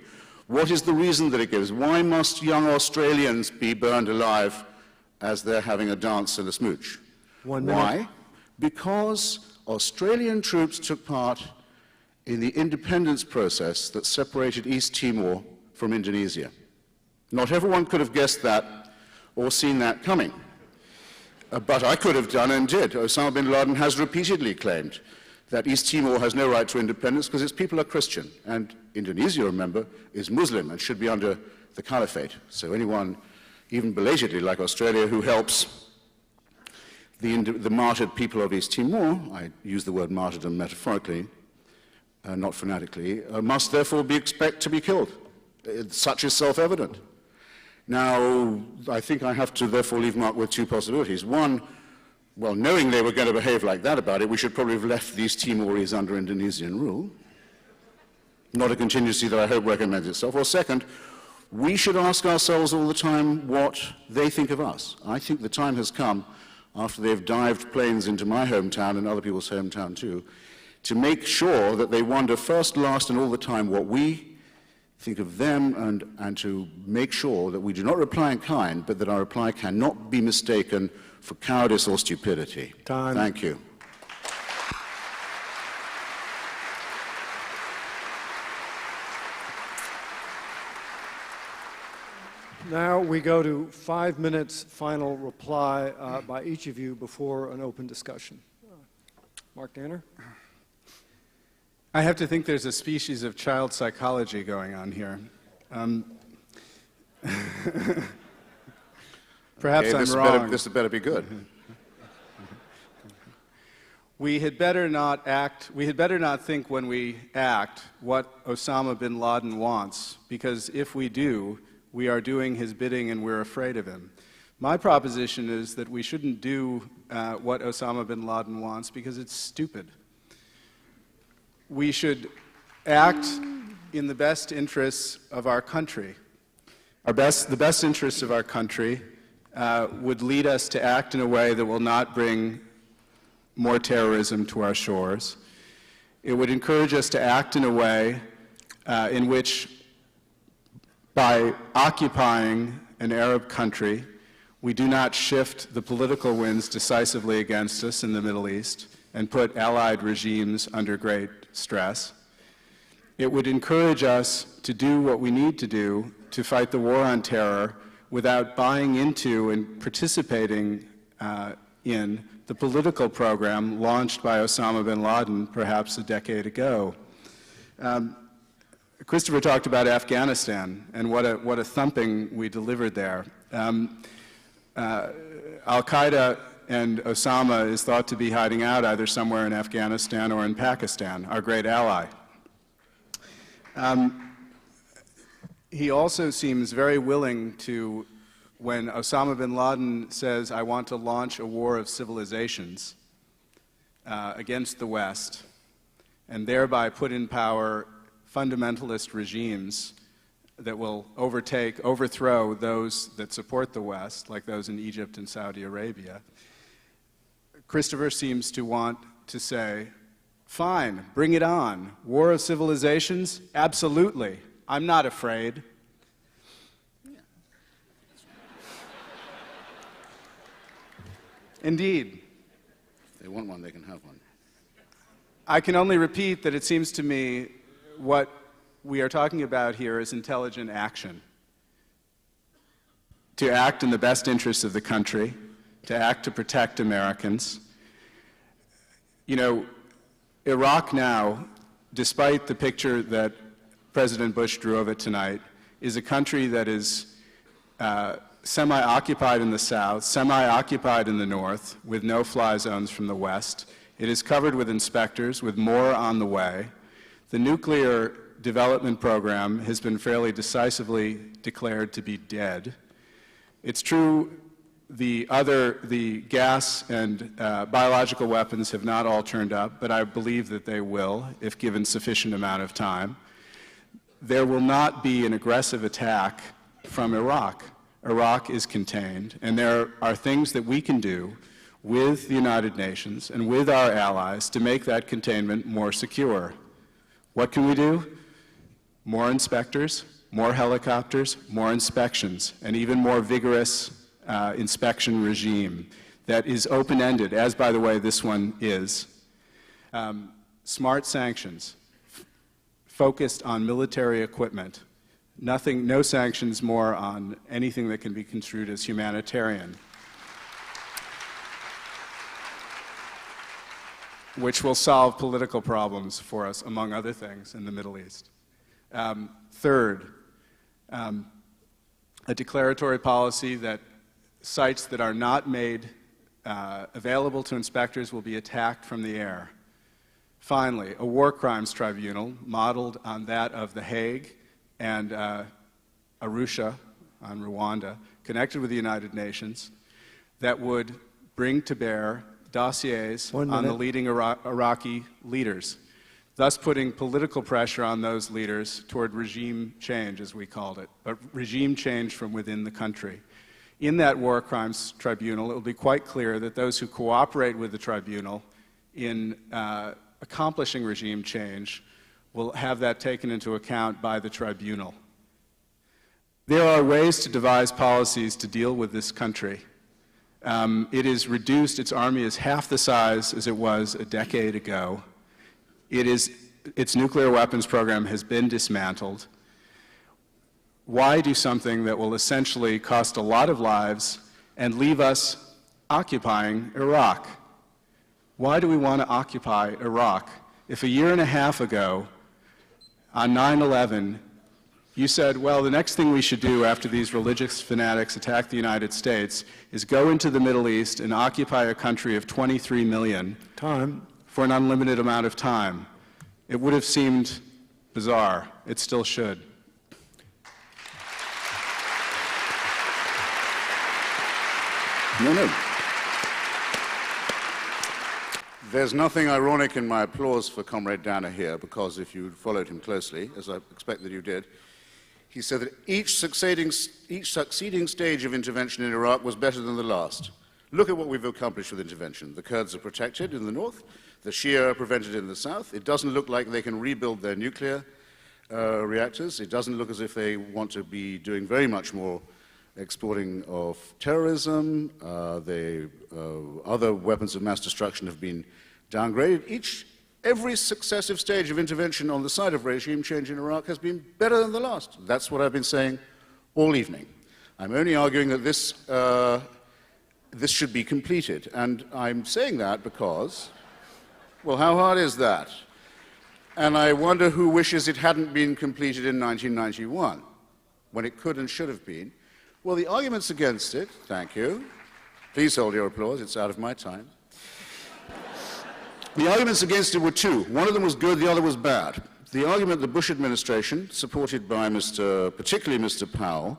What is the reason that it gives? Why must young Australians be burned alive as they're having a dance and a smooch? 1 minute. Why? Because Australian troops took part in the independence process that separated East Timor from Indonesia. Not everyone could have guessed that or seen that coming. But I could have done and did. Osama bin Laden has repeatedly claimed that East Timor has no right to independence because its people are Christian. And Indonesia, remember, is Muslim and should be under the caliphate. So anyone, even belatedly like Australia, who helps the martyred people of East Timor, I use the word martyrdom metaphorically, not fanatically, must therefore be expected to be killed. Such is self-evident. Now, I think I have to therefore leave Mark with two possibilities. One, well, knowing they were going to behave like that about it, we should probably have left these Timorese under Indonesian rule. Not a contingency that I hope recommends itself. Or second, we should ask ourselves all the time what they think of us. I think the time has come, after they've dived planes into my hometown and other people's hometown too, to make sure that they wonder first, last, and all the time what we think of them, and to make sure that we do not reply in kind, but that our reply cannot be mistaken for cowardice or stupidity. Time. Thank you. Now we go to 5 minutes final reply by each of you before an open discussion. Mark Danner. I have to think there's a species of child psychology going on here. Perhaps Okay, I'm wrong. This had better be good. we had better not think when we act what Osama bin Laden wants, because if we do, we are doing his bidding and we're afraid of him. My proposition is that we shouldn't do what Osama bin Laden wants because it's stupid. We should act in the best interests of our country. The best interests of our country would lead us to act in a way that will not bring more terrorism to our shores. It would encourage us to act in a way in which, by occupying an Arab country, we do not shift the political winds decisively against us in the Middle East and put allied regimes under great stress. It would encourage us to do what we need to do to fight the war on terror without buying into and participating in the political program launched by Osama bin Laden perhaps a decade ago. Christopher talked about Afghanistan and what a thumping we delivered there. Al-Qaeda and Osama is thought to be hiding out either somewhere in Afghanistan or in Pakistan, our great ally. He also seems very willing to, when Osama bin Laden says, I want to launch a war of civilizations against the West, and thereby put in power fundamentalist regimes that will overthrow those that support the West, like those in Egypt and Saudi Arabia. Christopher seems to want to say, fine, bring it on. War of civilizations? Absolutely. I'm not afraid. Indeed. If they want one, they can have one. I can only repeat that it seems to me what we are talking about here is intelligent action. To act in the best interests of the country, to act to protect Americans. You know, Iraq now, despite the picture that President Bush drew of it tonight, is a country that is semi-occupied in the south, semi-occupied in the north, with no-fly zones from the west. It is covered with inspectors, with more on the way. The nuclear development program has been fairly decisively declared to be dead. It's true the gas and biological weapons have not all turned up, but I believe that they will, if given sufficient amount of time. There will not be an aggressive attack from Iraq. Iraq is contained, and there are things that we can do with the United Nations and with our allies to make that containment more secure. What can we do? More inspectors, more helicopters, more inspections, and even more vigorous inspection regime that is open-ended, as, by the way, this one is. Smart sanctions, focused on military equipment. No sanctions more on anything that can be construed as humanitarian, which will solve political problems for us, among other things, in the Middle East. Third, a declaratory policy that sites that are not made available to inspectors will be attacked from the air. Finally, a war crimes tribunal modeled on that of The Hague and Arusha on Rwanda, connected with the United Nations, that would bring to bear dossiers on the leading Iraqi leaders, thus putting political pressure on those leaders toward regime change, as we called it, but regime change from within the country. In that war crimes tribunal, it will be quite clear that those who cooperate with the tribunal in accomplishing regime change will have that taken into account by the tribunal. There are ways to devise policies to deal with this country. It is reduced, its army is half the size as it was a decade ago. Its nuclear weapons program has been dismantled. Why do something that will essentially cost a lot of lives and leave us occupying Iraq? Why do we want to occupy Iraq if a year and a half ago, on 9/11, You said, well, the next thing we should do after these religious fanatics attack the United States is go into the Middle East and occupy a country of 23 million for an unlimited amount of time. It would have seemed bizarre. It still should. No. There's nothing ironic in my applause for Comrade Danner here, because if you followed him closely, as I expect that you did, he said that each succeeding stage of intervention in Iraq was better than the last. Look at what we've accomplished with intervention. The Kurds are protected in the north, the Shia are prevented in the south. It doesn't look like they can rebuild their nuclear reactors. It doesn't look as if they want to be doing very much more exporting of terrorism. Other weapons of mass destruction have been downgraded. Every successive stage of intervention on the side of regime change in Iraq has been better than the last. That's what I've been saying all evening. I'm only arguing that this should be completed. And I'm saying that because, well, how hard is that? And I wonder who wishes it hadn't been completed in 1991, when it could and should have been. Well, the arguments against it, thank you. Please hold your applause, it's out of my time. The arguments against it were two. One of them was good, the other was bad. The argument the Bush administration, supported by particularly Mr. Powell,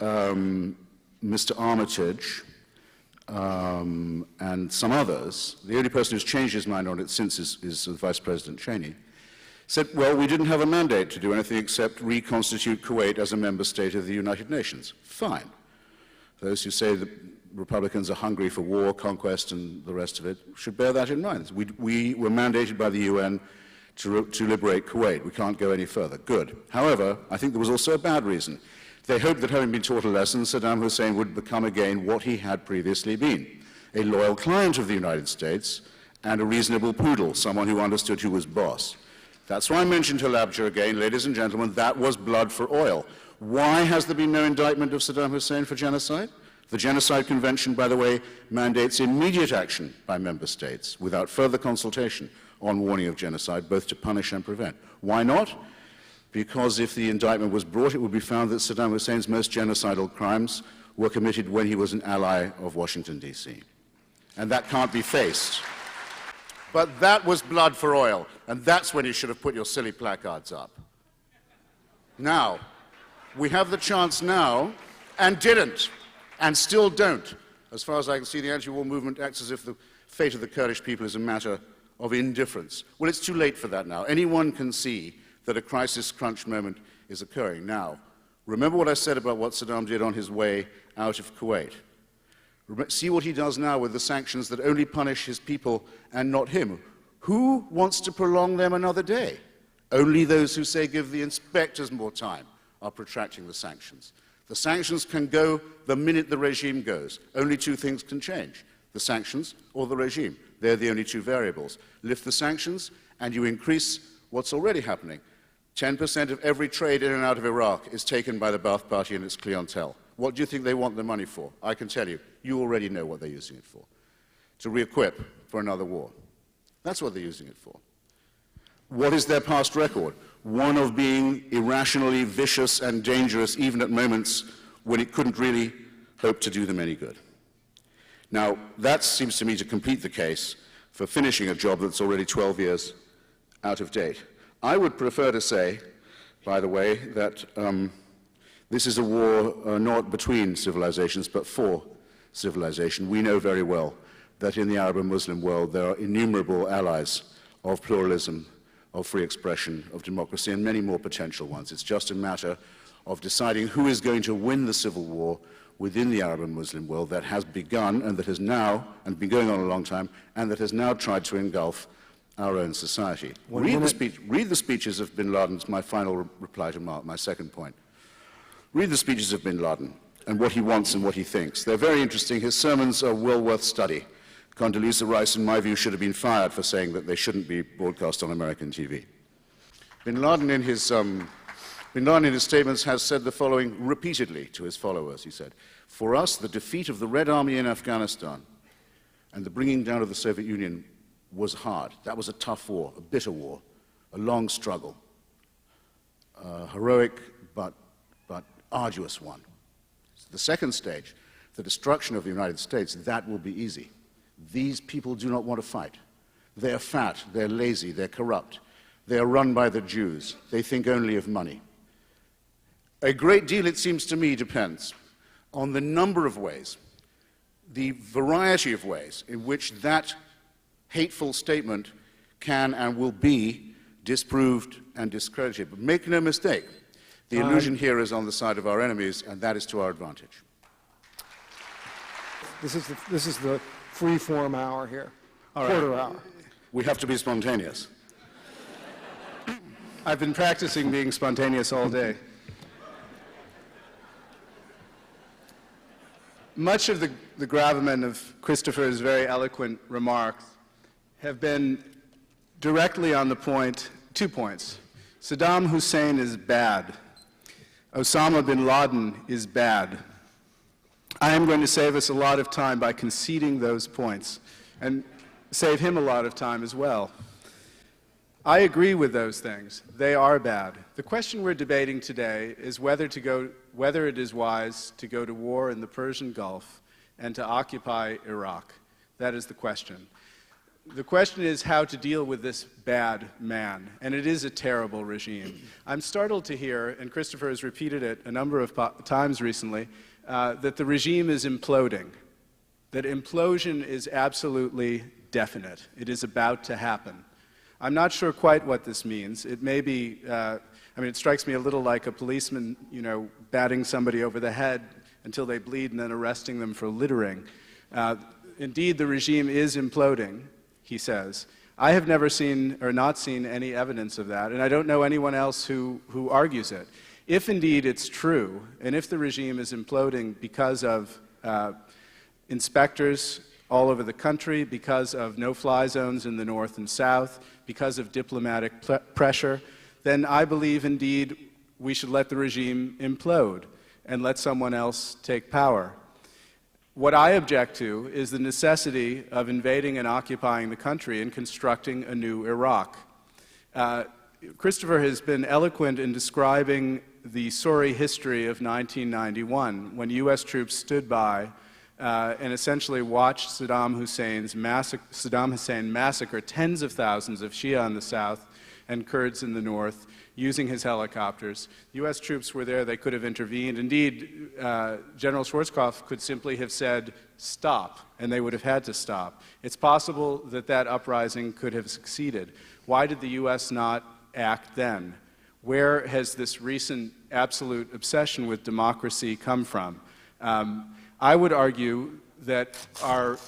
Mr. Armitage, and some others, the only person who's changed his mind on it since is Vice President Cheney, said, well, we didn't have a mandate to do anything except reconstitute Kuwait as a member state of the United Nations. Fine. Those who say that Republicans are hungry for war, conquest, and the rest of it should bear that in mind. We were mandated by the UN to liberate Kuwait. We can't go any further. Good. However, I think there was also a bad reason. They hoped that having been taught a lesson, Saddam Hussein would become again what he had previously been, a loyal client of the United States and a reasonable poodle, someone who understood who was boss. That's why I mentioned Halabja again, ladies and gentlemen, that was blood for oil. Why has there been no indictment of Saddam Hussein for genocide? The Genocide Convention, by the way, mandates immediate action by member states without further consultation on warning of genocide, both to punish and prevent. Why not? Because if the indictment was brought, it would be found that Saddam Hussein's most genocidal crimes were committed when he was an ally of Washington, D.C. And that can't be faced. But that was blood for oil, and that's when you should have put your silly placards up. Now, we have the chance now, and didn't, and still don't. As far as I can see, the anti-war movement acts as if the fate of the Kurdish people is a matter of indifference. Well, it's too late for that now. Anyone can see that a crisis crunch moment is occurring. Now, remember what I said about what Saddam did on his way out of Kuwait. See what he does now with the sanctions that only punish his people and not him. Who wants to prolong them another day? Only those who say give the inspectors more time are protracting the sanctions. The sanctions can go the minute the regime goes. Only two things can change, the sanctions or the regime. They're the only two variables. Lift the sanctions and you increase what's already happening. 10% of every trade in and out of Iraq is taken by the Ba'ath Party and its clientele. What do you think they want the money for? I can tell you, you already know what they're using it for. To re-equip for another war. That's what they're using it for. What is their past record? One of being irrationally vicious and dangerous, even at moments when it couldn't really hope to do them any good. Now, that seems to me to complete the case for finishing a job that's already 12 years out of date. I would prefer to say, by the way, that this is a war not between civilizations, but for civilization. We know very well that in the Arab and Muslim world there are innumerable allies of pluralism, of free expression, of democracy, and many more potential ones. It's just a matter of deciding who is going to win the civil war within the Arab and Muslim world that has begun and that has now, and been going on a long time, and that has now tried to engulf our own society. Read the speeches of bin Laden. It's my final reply to Mark, my second point. Read the speeches of bin Laden and what he wants and what he thinks. They're very interesting. His sermons are well worth study. Condoleezza Rice, in my view, should have been fired for saying that they shouldn't be broadcast on American TV. Bin Laden in his statements has said the following repeatedly to his followers. He said, "For us, the defeat of the Red Army in Afghanistan and the bringing down of the Soviet Union was hard. That was a tough war, a bitter war, a long struggle, a heroic but arduous one. The second stage, the destruction of the United States, that will be easy. These people do not want to fight. They're fat, they're lazy, they're corrupt. They are run by the Jews. They think only of money. A great deal, it seems to me, depends on the number of ways, the variety of ways in which that hateful statement can and will be disproved and discredited. But make no mistake, the illusion here is on the side of our enemies, and that is to our advantage. This is the free-form hour here, quarter hour. We have to be spontaneous. I've been practicing being spontaneous all day. Much of the gravamen of Christopher's very eloquent remarks have been directly on the point, 2 points. Saddam Hussein is bad. Osama bin Laden is bad. I am going to save us a lot of time by conceding those points and save him a lot of time as well. I agree with those things. They are bad. The question we're debating today is whether it is wise to go to war in the Persian Gulf and to occupy Iraq. That is the question. The question is how to deal with this bad man, and it is a terrible regime. I'm startled to hear, and Christopher has repeated it a number of times recently, that the regime is imploding, that implosion is absolutely definite. It is about to happen. I'm not sure quite what this means. It may be, it strikes me a little like a policeman, batting somebody over the head until they bleed and then arresting them for littering. Indeed, the regime is imploding, he says. I have never seen or not seen any evidence of that, and I don't know anyone else who argues it. If indeed it's true, and if the regime is imploding because of inspectors all over the country, because of no-fly zones in the north and south, because of diplomatic pressure, then I believe indeed we should let the regime implode and let someone else take power. What I object to is the necessity of invading and occupying the country and constructing a new Iraq. Christopher has been eloquent in describing the sorry history of 1991, when U.S. troops stood by and essentially watched Saddam Hussein massacre tens of thousands of Shia in the south and Kurds in the north using his helicopters. U.S. troops were there. They could have intervened. Indeed, General Schwarzkopf could simply have said, stop, and they would have had to stop. It's possible that that uprising could have succeeded. Why did the U.S. not act then? Where has this recent absolute obsession with democracy come from? I would argue that our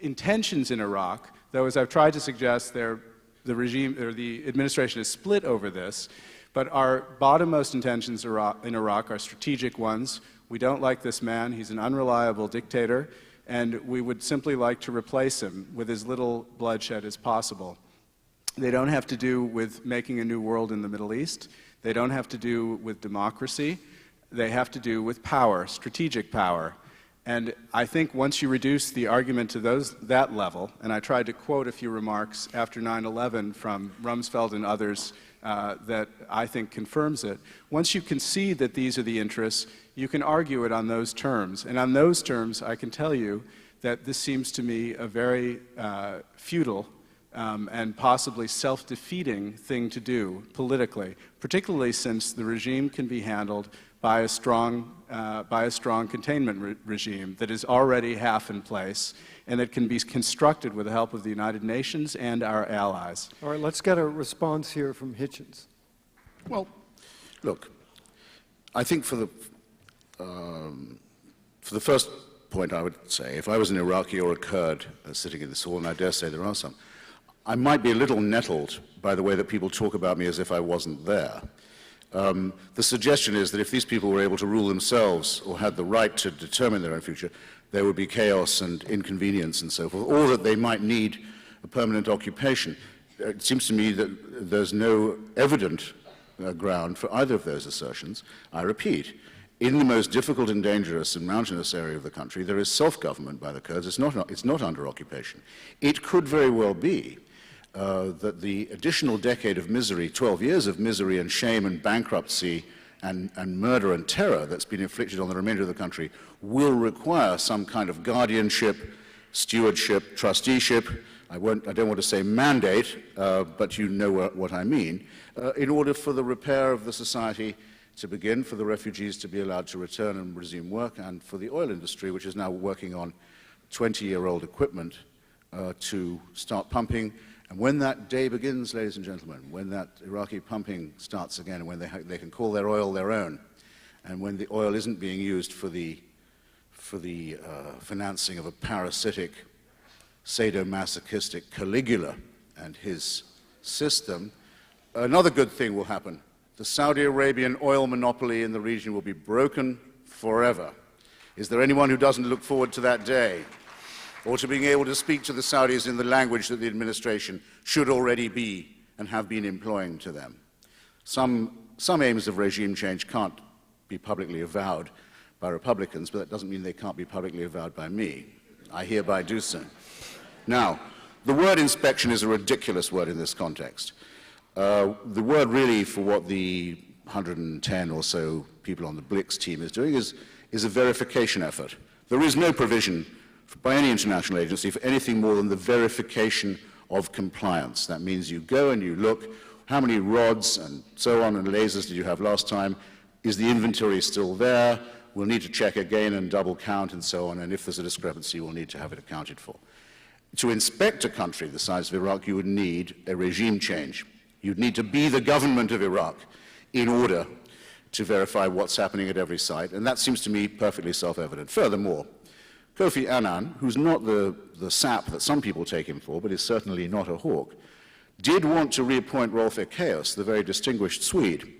intentions in Iraq, though as I've tried to suggest, the regime or the administration is split over this, but our bottommost intentions in Iraq are strategic ones. We don't like this man. He's an unreliable dictator, and we would simply like to replace him with as little bloodshed as possible. They don't have to do with making a new world in the Middle East. They don't have to do with democracy. They have to do with power, strategic power. And I think once you reduce the argument to that level, and I tried to quote a few remarks after 9/11 from Rumsfeld and others that I think confirms it, once you concede that these are the interests, you can argue it on those terms. And on those terms, I can tell you that this seems to me a very futile and possibly self-defeating thing to do politically, particularly since the regime can be handled by a strong containment regime that is already half in place and that can be constructed with the help of the United Nations and our allies. All right, let's get a response here from Hitchens. Well, look, I think for the first point I would say, if I was an Iraqi or a Kurd sitting in this hall, and I dare say there are some, I might be a little nettled by the way that people talk about me as if I wasn't there. The suggestion is that if these people were able to rule themselves or had the right to determine their own future, there would be chaos and inconvenience and so forth, or that they might need a permanent occupation. It seems to me that there's no evident ground for either of those assertions. I repeat, in the most difficult and dangerous and mountainous area of the country, there is self-government by the Kurds. It's not under occupation. It could very well be that the additional decade of misery, 12 years of misery and shame and bankruptcy and murder and terror that's been inflicted on the remainder of the country will require some kind of guardianship, stewardship, trusteeship, I don't want to say mandate, but you know what I mean, in order for the repair of the society to begin, for the refugees to be allowed to return and resume work, and for the oil industry, which is now working on 20-year-old equipment, to start pumping. And when that day begins, ladies and gentlemen, when that Iraqi pumping starts again, and when they can call their oil their own, and when the oil isn't being used for the financing of a parasitic, sadomasochistic Caligula and his system, another good thing will happen. The Saudi Arabian oil monopoly in the region will be broken forever. Is there anyone who doesn't look forward to that day? Or to being able to speak to the Saudis in the language that the administration should already be and have been employing to them? Some aims of regime change can't be publicly avowed by Republicans, but that doesn't mean they can't be publicly avowed by me. I hereby do so. Now, the word inspection is a ridiculous word in this context. The word really for what the 110 or so people on the Blix team is doing is a verification effort. There is no provision by any international agency for anything more than the verification of compliance. That means you go and you look, how many rods and so on and lasers did you have last time? Is the inventory still there? We'll need to check again and double count and so on, and if there's a discrepancy, we'll need to have it accounted for. To inspect a country the size of Iraq, you would need a regime change. You'd need to be the government of Iraq in order to verify what's happening at every site, and that seems to me perfectly self-evident. Furthermore, Kofi Annan, who's not the sap that some people take him for, but is certainly not a hawk, did want to reappoint Rolf Ekéus, the very distinguished Swede,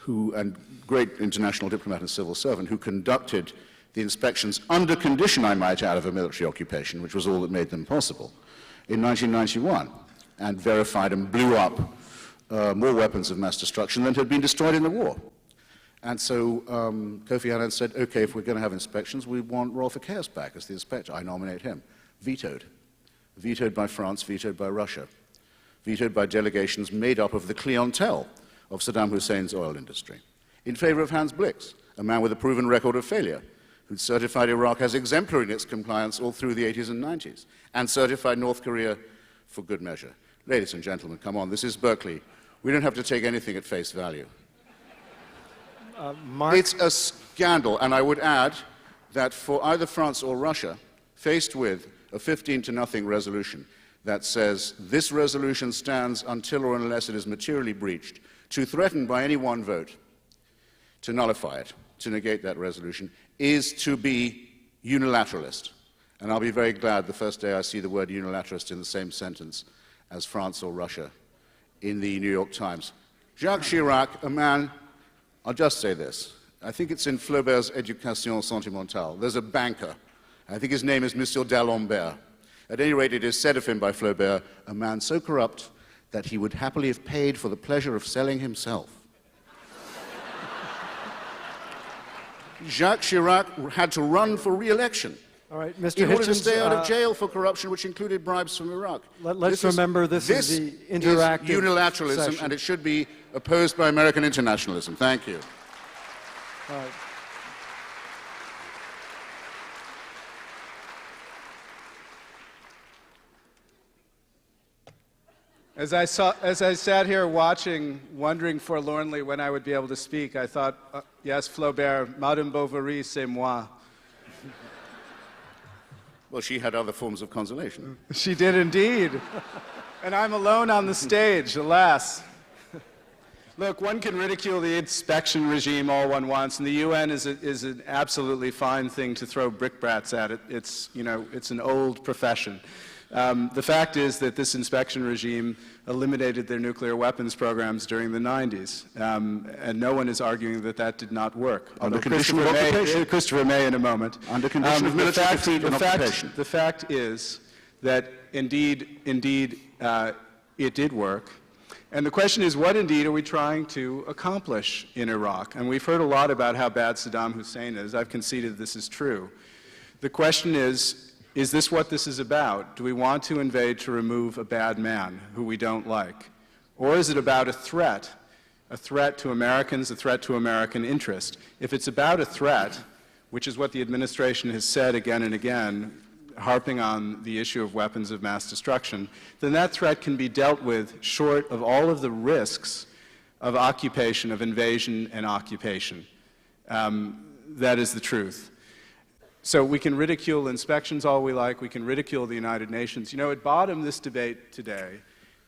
and great international diplomat and civil servant, who conducted the inspections under condition, I might add, of a military occupation, which was all that made them possible, in 1991, and verified and blew up more weapons of mass destruction than had been destroyed in the war. And so Kofi Annan said, okay, if we're going to have inspections, we want Rolf Ekéus back as the inspector. I nominate him. Vetoed. Vetoed by France, vetoed by Russia. Vetoed by delegations made up of the clientele of Saddam Hussein's oil industry. In favor of Hans Blix, a man with a proven record of failure, who'd certified Iraq as exemplary in its compliance all through the 80s and 90s, and certified North Korea for good measure. Ladies and gentlemen, come on, this is Berkeley. We don't have to take anything at face value. Mark? It's a scandal, and I would add that for either France or Russia, faced with a 15-0 resolution that says this resolution stands until or unless it is materially breached, to threaten by any one vote to nullify it, to negate that resolution, is to be unilateralist. And I'll be very glad the first day I see the word unilateralist in the same sentence as France or Russia in the New York Times. Jacques Chirac, a man, I'll just say this. I think it's in Flaubert's Éducation Sentimentale. There's a banker. I think his name is Monsieur d'Alembert. At any rate, it is said of him by Flaubert, a man so corrupt that he would happily have paid for the pleasure of selling himself. Jacques Chirac had to run for re-election. All right, Mr. In order to Hitchens, stay out of jail for corruption, which included bribes from Iraq. Let's remember this is the interactive is unilateralism, session. and it should be opposed by American internationalism. Thank you. All right. As I sat here watching, wondering forlornly when I would be able to speak, I thought, yes, Flaubert, Madame Bovary, c'est moi. Well, she had other forms of consolation. She did indeed. And I'm alone on the stage, alas. Look, one can ridicule the inspection regime all one wants, and the UN is an absolutely fine thing to throw brickbats at. It's an old profession. The fact is that this inspection regime eliminated their nuclear weapons programs during the 90s, and no one is arguing that that did not work. Under condition of occupation. Christopher May in a moment. Under condition of military defeat and occupation. The fact is that indeed, it did work. And the question is, what indeed are we trying to accomplish in Iraq? And we've heard a lot about how bad Saddam Hussein is. I've conceded this is true. The question is this what this is about? Do we want to invade to remove a bad man who we don't like? Or is it about a threat a threat to Americans, a threat to American interest. If it's about a threat, which is what the administration has said again and again, harping on the issue of weapons of mass destruction, then that threat can be dealt with short of all of the risks of occupation, of invasion and occupation. That is the truth. So we can ridicule inspections all we like, we can ridicule the United Nations. You know, at bottom, this debate today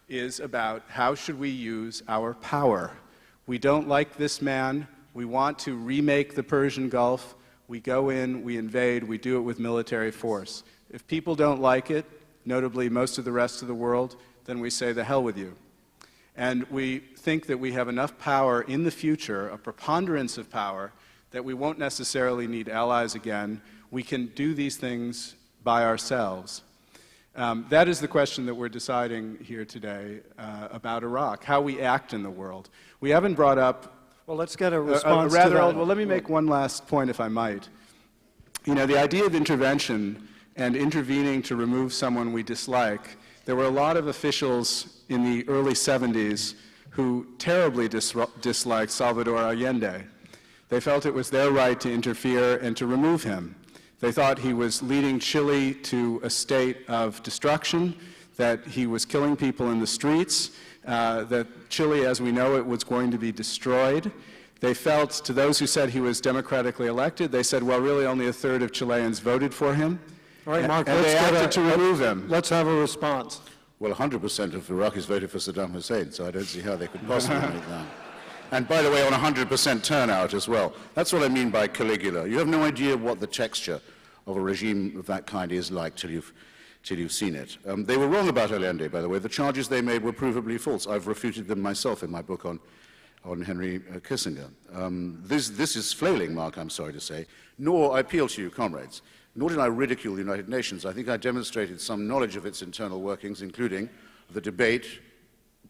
is about how should we use our power. We don't like this man, we want to remake the Persian Gulf, we go in, we invade, we do it with military force. If people don't like it, notably most of the rest of the world, then we say the hell with you. And we think that we have enough power in the future, a preponderance of power, that we won't necessarily need allies again. We can do these things by ourselves. That is the question that we're deciding here today about Iraq, how we act in the world. We haven't brought up... Well, let's get a response to that. Well, let me make one last point, if I might. You know, the idea of intervention and intervening to remove someone we dislike, there were a lot of officials in the early 70s who terribly disliked Salvador Allende. They felt it was their right to interfere and to remove him. They thought he was leading Chile to a state of destruction, that he was killing people in the streets, that Chile, as we know it, was going to be destroyed. They felt, to those who said he was democratically elected, they said, well, really only a third of Chileans voted for him. All right, Mark, and they acted to remove him. Let's have a response. Well, 100% of Iraqis voted for Saddam Hussein, so I don't see how they could possibly make that. And by the way, on 100% turnout as well. That's what I mean by Caligula. You have no idea what the texture of a regime of that kind is like till you've seen it. They were wrong about Allende, by the way. The charges they made were provably false. I've refuted them myself in my book on Henry Kissinger. This is flailing, Mark, I'm sorry to say. Nor, I appeal to you, comrades, nor did I ridicule the United Nations. I think I demonstrated some knowledge of its internal workings, including the debate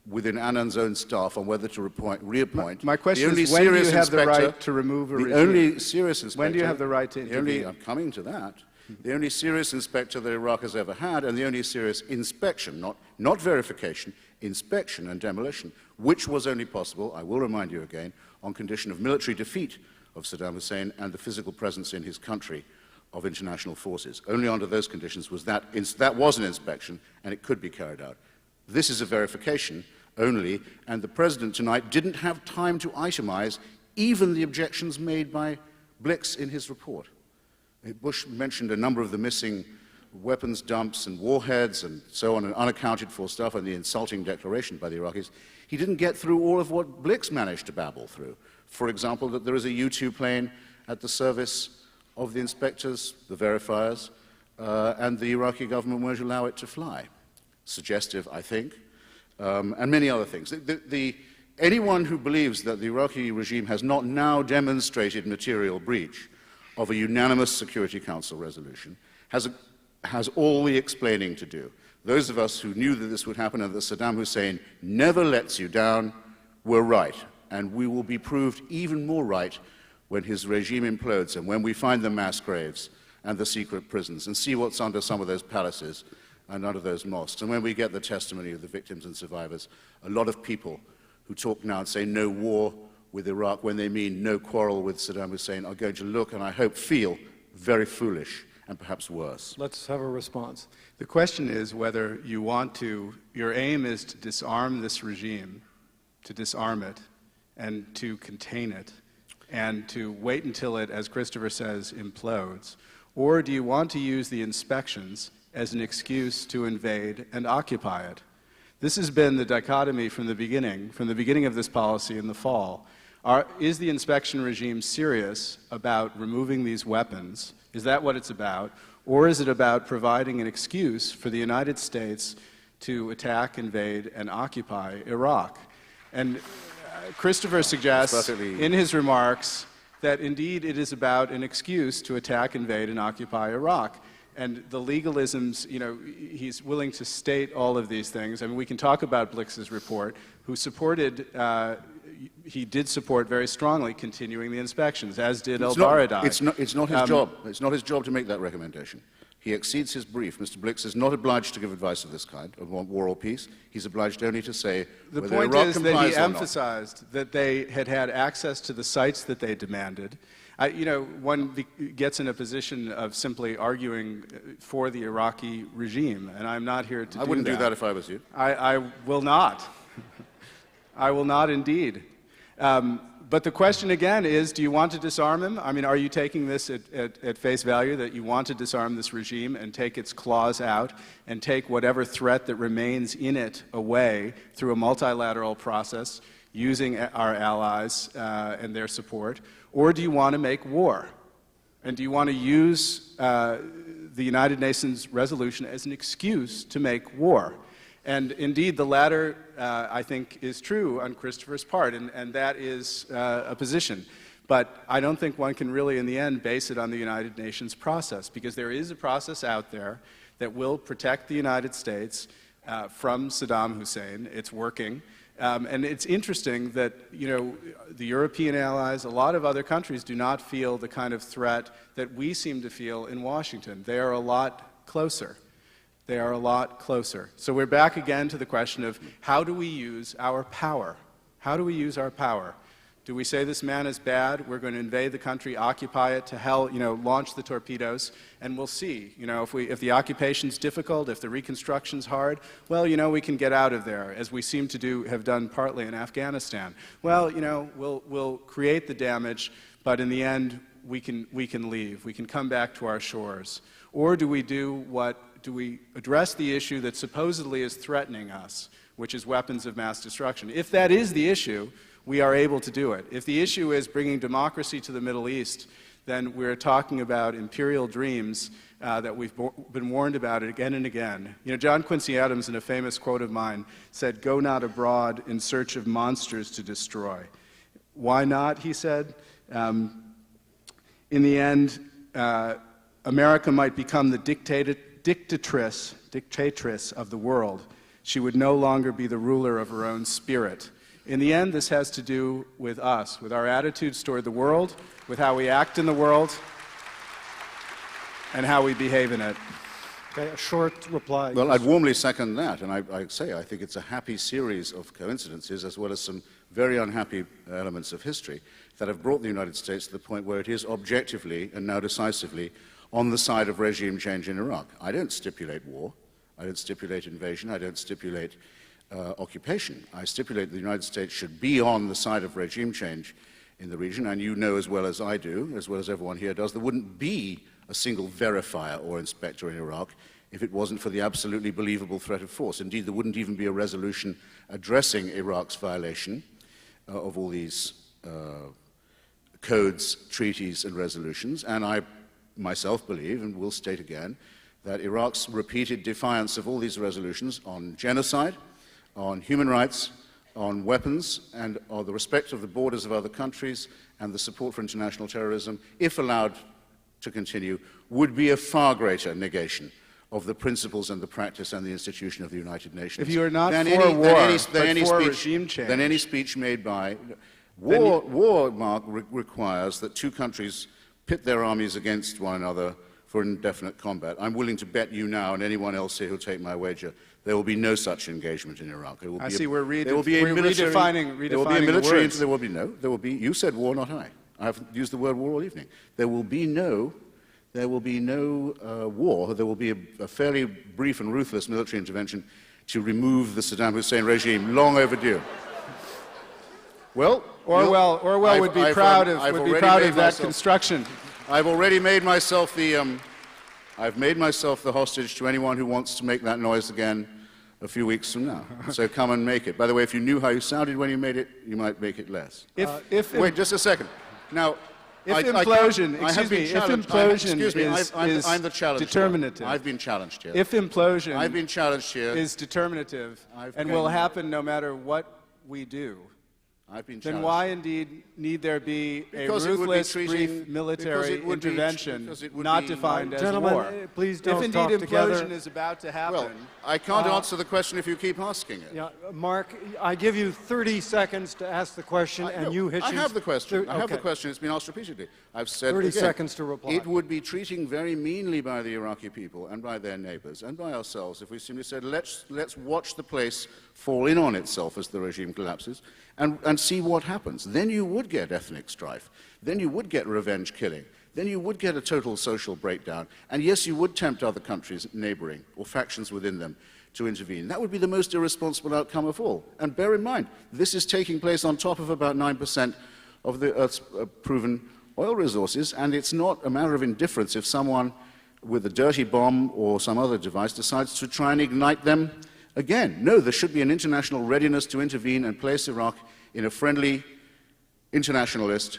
within Annan's own staff on whether to reappoint. My question is, when do you have the right to remove a regime? The only serious inspector... When do you have the right to intervene? I'm coming to that. The only serious inspector that Iraq has ever had, and the only serious inspection, not verification, inspection and demolition, which was only possible, I will remind you again, on condition of military defeat of Saddam Hussein and the physical presence in his country of international forces. Only under those conditions was that was an inspection, and it could be carried out. This is a verification only, and the President tonight didn't have time to itemize even the objections made by Blix in his report. Bush mentioned a number of the missing weapons dumps and warheads and so on, and unaccounted for stuff, and the insulting declaration by the Iraqis. He didn't get through all of what Blix managed to babble through. For example, that there is a U-2 plane at the service of the inspectors, the verifiers, and the Iraqi government won't allow it to fly. Suggestive, I think, and many other things. Anyone who believes that the Iraqi regime has not now demonstrated material breach of a unanimous Security Council resolution has all the explaining to do. Those of us who knew that this would happen and that Saddam Hussein never lets you down were right, and we will be proved even more right when his regime implodes and when we find the mass graves and the secret prisons and see what's under some of those palaces and under those mosques. And when we get the testimony of the victims and survivors, a lot of people who talk now and say no war with Iraq when they mean no quarrel with Saddam Hussein are going to look and I hope feel very foolish and perhaps worse. Let's have a response. The question is whether you want to, your aim is to disarm this regime, to disarm it, and to contain it, and to wait until it, as Christopher says, implodes, or do you want to use the inspections as an excuse to invade and occupy it? This has been the dichotomy from the beginning of this policy in the fall. Is the inspection regime serious about removing these weapons? Is that what it's about? Or is it about providing an excuse for the United States to attack, invade, and occupy Iraq? And Christopher suggests in his remarks that indeed it is about an excuse to attack, invade, and occupy Iraq. And the legalisms, you know, he's willing to state all of these things. I mean, we can talk about Blix's report, who supported, he did support very strongly continuing the inspections, as did El Baradei. It's not his job. It's not his job to make that recommendation. He exceeds his brief. Mr. Blix is not obliged to give advice of this kind, of war or peace. He's obliged only to say The whether point Iraq is that complies he or not. emphasized that they had had access to the sites that they demanded. One gets in a position of simply arguing for the Iraqi regime, and I'm not here to do that. I wouldn't do that if I was you. I will not. I will not indeed. But the question again is, do you want to disarm him? I mean, are you taking this at face value, that you want to disarm this regime and take its claws out and take whatever threat that remains in it away through a multilateral process using our allies and their support? Or do you want to make war? And do you want to use the United Nations resolution as an excuse to make war? And indeed, the latter, I think, is true on Christopher's part, and that is a position. But I don't think one can really, in the end, base it on the United Nations process, because there is a process out there that will protect the United States from Saddam Hussein. It's working. And it's interesting that, the European allies, a lot of other countries do not feel the kind of threat that we seem to feel in Washington. They are a lot closer. They are a lot closer. So we're back again to the question of how do we use our power? How do we use our power? Do we say this man is bad, we're going to invade the country, occupy it to hell, launch the torpedoes, and we'll see. If the occupation's difficult, if the reconstruction's hard, well, we can get out of there, as we seem to have done partly in Afghanistan. Well, we'll create the damage, but in the end, we can leave. We can come back to our shores. Or do we address the issue that supposedly is threatening us, which is weapons of mass destruction? If that is the issue, we are able to do it. If the issue is bringing democracy to the Middle East, then we're talking about imperial dreams that we've been warned about again and again. John Quincy Adams, in a famous quote of mine, said, "Go not abroad in search of monsters to destroy." Why not, he said? In the end, America might become the dictatress of the world. She would no longer be the ruler of her own spirit. In the end, this has to do with us, with our attitudes toward the world, with how we act in the world, and how we behave in it. Okay, a short reply. Well, I'd warmly second that, and I think it's a happy series of coincidences, as well as some very unhappy elements of history, that have brought the United States to the point where it is objectively, and now decisively, on the side of regime change in Iraq. I don't stipulate war. I don't stipulate invasion. I don't stipulate occupation. I stipulate the United States should be on the side of regime change in the region, and you know as well as I do, as well as everyone here does, there wouldn't be a single verifier or inspector in Iraq if it wasn't for the absolutely believable threat of force. Indeed, there wouldn't even be a resolution addressing Iraq's violation of all these codes, treaties, and resolutions, and I myself believe, and will state again, that Iraq's repeated defiance of all these resolutions on genocide, on human rights, on weapons, and on the respect of the borders of other countries and the support for international terrorism, if allowed to continue, would be a far greater negation of the principles and the practice and the institution of the United Nations. If you are not for war, but for regime change. Than any speech made by... War, Mark, requires that two countries pit their armies against one another for indefinite combat. I'm willing to bet you now and anyone else here who'll take my wager, there will be no such engagement in Iraq. There will be redefining there will be a military, words. there will be, you said war, not I. I haven't used the word war all evening. There will be no war. There will be a fairly brief and ruthless military intervention to remove the Saddam Hussein regime, long overdue. Well, Orwell would be proud of that construction. I've already made myself the hostage to anyone who wants to make that noise again a few weeks from now. So come and make it. By the way, if you knew how you sounded when you made it, you might make it less. Wait, just a second. Now, if implosion is determinative. I've been challenged here. If implosion I've been challenged here. is determinative and will happen no matter what we do, I've been Then challenged. why indeed need there be a Because it would be ruthless, treating- brief military because it would be- intervention because it would not be- defined as Gentlemen, war? please don't If talk indeed together. implosion is about to happen, Well, I can't answer the question if you keep asking it. Yeah, Mark, I give you 30 seconds to ask the question, and No, you, Hitchens... I have the question. I have the Okay. question. It's been asked repeatedly. I've said 30 again, seconds to reply. It would be treating very meanly by the Iraqi people and by their neighbors and by ourselves if we simply said, let's watch the place fall in on itself as the regime collapses and see what happens. Then you would get ethnic strife. Then you would get revenge killing. Then you would get a total social breakdown. And yes, you would tempt other countries neighboring or factions within them to intervene. That would be the most irresponsible outcome of all. And bear in mind, this is taking place on top of about 9% of the Earth's proven oil resources, and it's not a matter of indifference if someone with a dirty bomb or some other device decides to try and ignite them again. No, there should be an international readiness to intervene and place Iraq in a friendly internationalist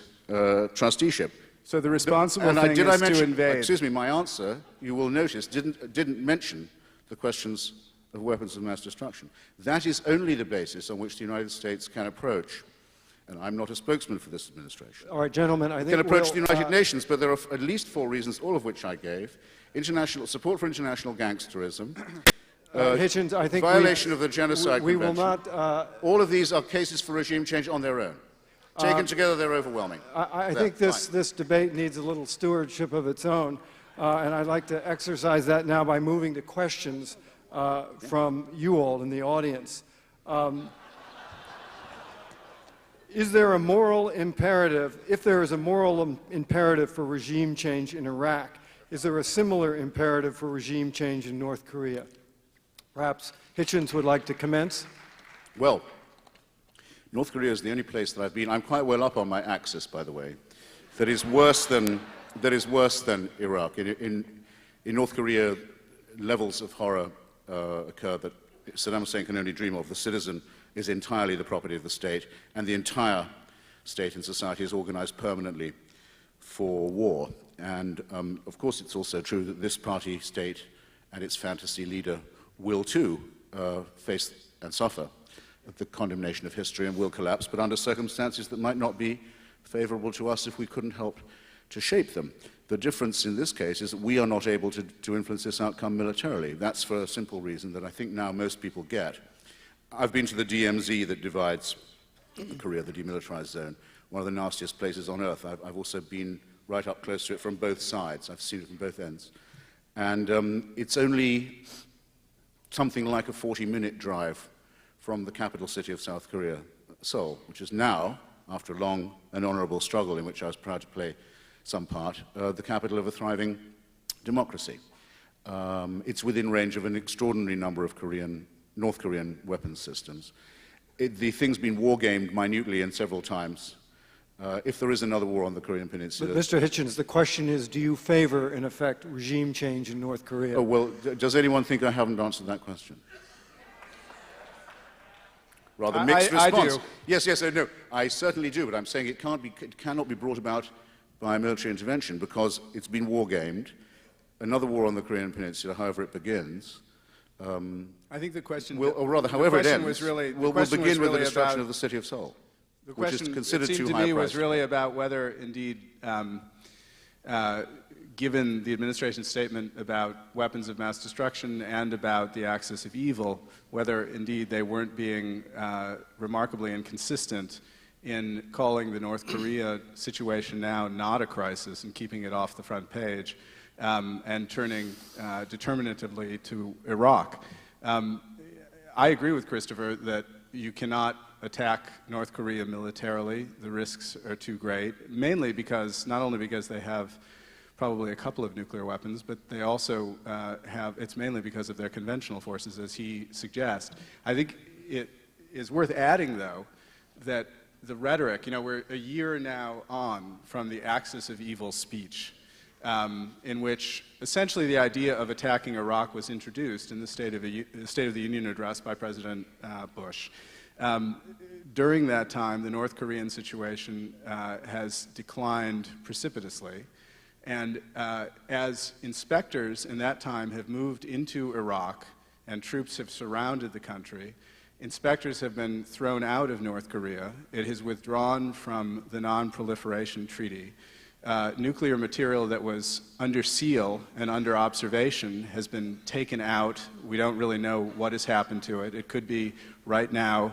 trusteeship. so the responsible And thing did I is to mention, invade. excuse me, my answer, you will notice, didn't mention the questions of weapons of mass destruction. That is only the basis on which the United States can approach, and I'm not a spokesman for this administration, All right, gentlemen, I think can approach we'll, the United Nations, but there are at least 4 reasons, all of which I gave. International support for international gangsterism, Hitchens, I think violation of the Genocide we will Convention. not... All of these are cases for regime change on their own. Taken together, they're overwhelming. I There, think this debate needs a little stewardship of its own, and I'd like to exercise that now by moving to questions from you all in the audience. Is there a moral imperative, if there is a moral imperative for regime change in Iraq, is there a similar imperative for regime change in North Korea? Perhaps Hitchens would like to commence. Well, North Korea is the only place that I've been. I'm quite well up on my axis, by the way. That is worse than Iraq. In North Korea, levels of horror occur that Saddam Hussein can only dream of. The citizen is entirely the property of the state, and the entire state and society is organized permanently for war. And of course, it's also true that this party state and its fantasy leader will too face and suffer the condemnation of history and will collapse, but under circumstances that might not be favorable to us if we couldn't help to shape them. The difference in this case is that we are not able to influence this outcome militarily. That's for a simple reason that I think now most people get. I've been to the DMZ that divides Korea, the demilitarized zone, one of the nastiest places on earth. I've also been right up close to it from both sides. I've seen it from both ends. And it's only something like a 40-minute drive from the capital city of South Korea, Seoul, which is now, after a long and honorable struggle in which I was proud to play some part, the capital of a thriving democracy. It's within range of an extraordinary number of North Korean weapons systems. The thing's been war-gamed minutely and several times. If there is another war on the Korean Peninsula... But Mr. Hitchens, the question is, do you favor, in effect, regime change in North Korea? Oh, well, does anyone think I haven't answered that question? Rather mixed response. I do. Yes, no, I certainly do, but I'm saying it cannot be brought about by military intervention because it's been war-gamed. Another war on the Korean Peninsula, however it begins, I think the question, or rather, however it ends, was really, will begin with the destruction of the city of Seoul, the which question, is considered it seemed too to high me, a price. was really about whether, indeed, given the administration's statement about weapons of mass destruction and about the axis of evil, whether, indeed, they weren't being remarkably inconsistent in calling the North Korea situation now not a crisis and keeping it off the front page, and turning determinatively to Iraq. I agree with Christopher that you cannot attack North Korea militarily. The risks are too great, mainly because, not only because they have probably a couple of nuclear weapons, but they also it's mainly because of their conventional forces, as he suggests. I think it is worth adding, though, that the rhetoric, we're a year now on from the axis of evil speech, in which essentially the idea of attacking Iraq was introduced in the State of the Union address by President Bush. During that time, the North Korean situation has declined precipitously, and as inspectors in that time have moved into Iraq and troops have surrounded the country, Inspectors have been thrown out of North Korea. It has withdrawn from the Non-Proliferation Treaty. Nuclear material that was under seal and under observation has been taken out. We don't really know what has happened to it. It could be right now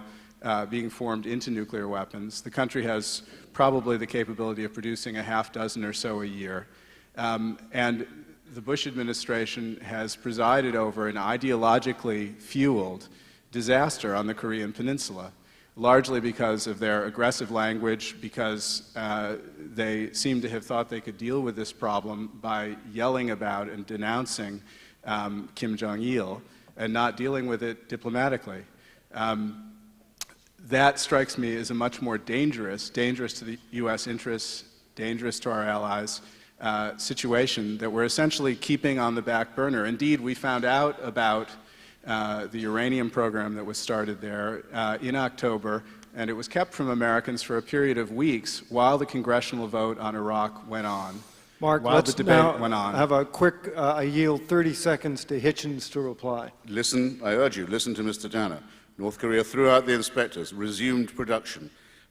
being formed into nuclear weapons. The country has probably the capability of producing a half dozen or so a year. And the Bush administration has presided over an ideologically fueled disaster on the Korean Peninsula, largely because of their aggressive language, because they seem to have thought they could deal with this problem by yelling about and denouncing Kim Jong-il and not dealing with it diplomatically. That strikes me as a much more dangerous to the U.S. interests, dangerous to our allies, situation that we're essentially keeping on the back burner. Indeed, we found out about the uranium program that was started there in October, and it was kept from Americans for a period of weeks while the congressional vote on Iraq went on. Mark, while let's the debate now went on. have a quick, I yield 30 seconds to Hitchens to reply. Listen, I urge you, listen to Mr. Tanner. North Korea threw out the inspectors, resumed production,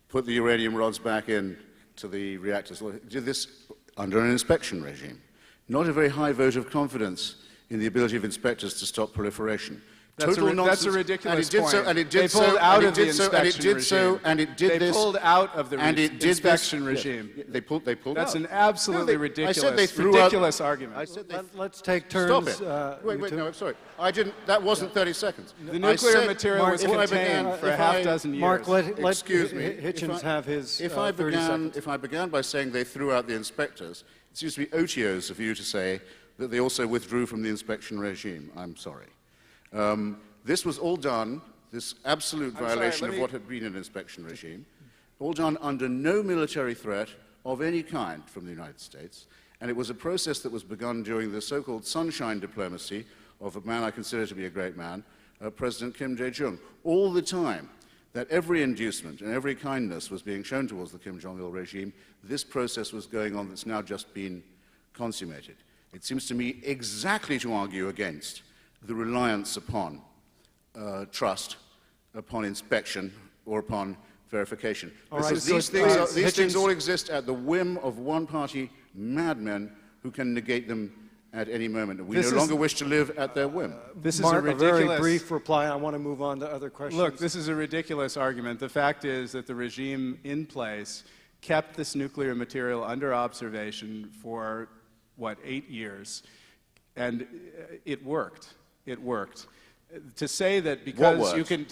put the uranium rods back in to the reactors. Did this under an inspection regime. Not a very high vote of confidence in the ability of inspectors to stop proliferation. That's a ridiculous point. And it did they pulled so, out and of the inspection regime. And it did they this. pulled out of the inspection regime. Yeah, they pulled That's out. an absolutely ridiculous, I said they threw ridiculous out, argument. I said Let's take turns. Stop it. Wait, no, I'm sorry. I didn't, that wasn't 30 seconds. The nuclear material was Mark, contained for a half dozen years. Mark, let Excuse me. Hitchens have his 30 seconds. If I began by saying they threw out the inspectors, it seems to be otiose of you to say that they also withdrew from the inspection regime. I'm sorry. This was all done, this absolute violation of what had been an inspection regime, all done under no military threat of any kind from the United States, and it was a process that was begun during the so-called sunshine diplomacy of a man I consider to be a great man, President Kim Dae-jung. All the time that every inducement and every kindness was being shown towards the Kim Jong-il regime, this process was going on that's now just been consummated. It seems to me exactly to argue against the reliance upon trust, upon inspection, or upon verification. These things all exist at the whim of one-party madmen who can negate them at any moment. We no longer wish to live at their whim. This is Mark, a ridiculous... very brief reply. I want to move on to other questions. Look, this is a ridiculous argument. The fact is that the regime in place kept this nuclear material under observation for, 8 years? And it worked. It worked. To say that because you can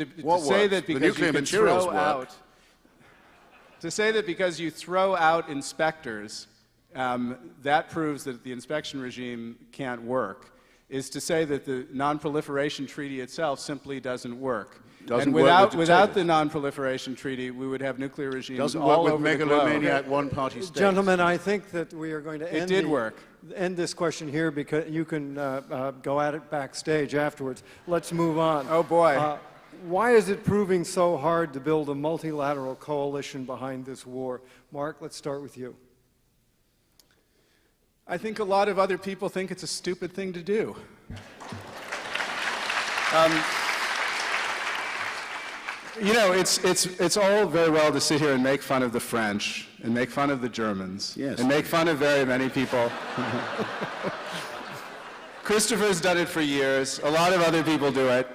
throw out inspectors, that proves that the inspection regime can't work, is to say that the Non-Proliferation Treaty itself simply doesn't work. And without the Non-Proliferation Treaty, we would have nuclear regimes all over the globe. Megalomaniac one-party states. Gentlemen, I think that we are going to end this question here because you can go at it backstage afterwards. Let's move on. Oh, boy. Why is it proving so hard to build a multilateral coalition behind this war? Mark, let's start with you. I think a lot of other people think it's a stupid thing to do. You know, it's all very well to sit here and make fun of the French, and make fun of the Germans, and make fun of very many people. Christopher's done it for years. A lot of other people do it.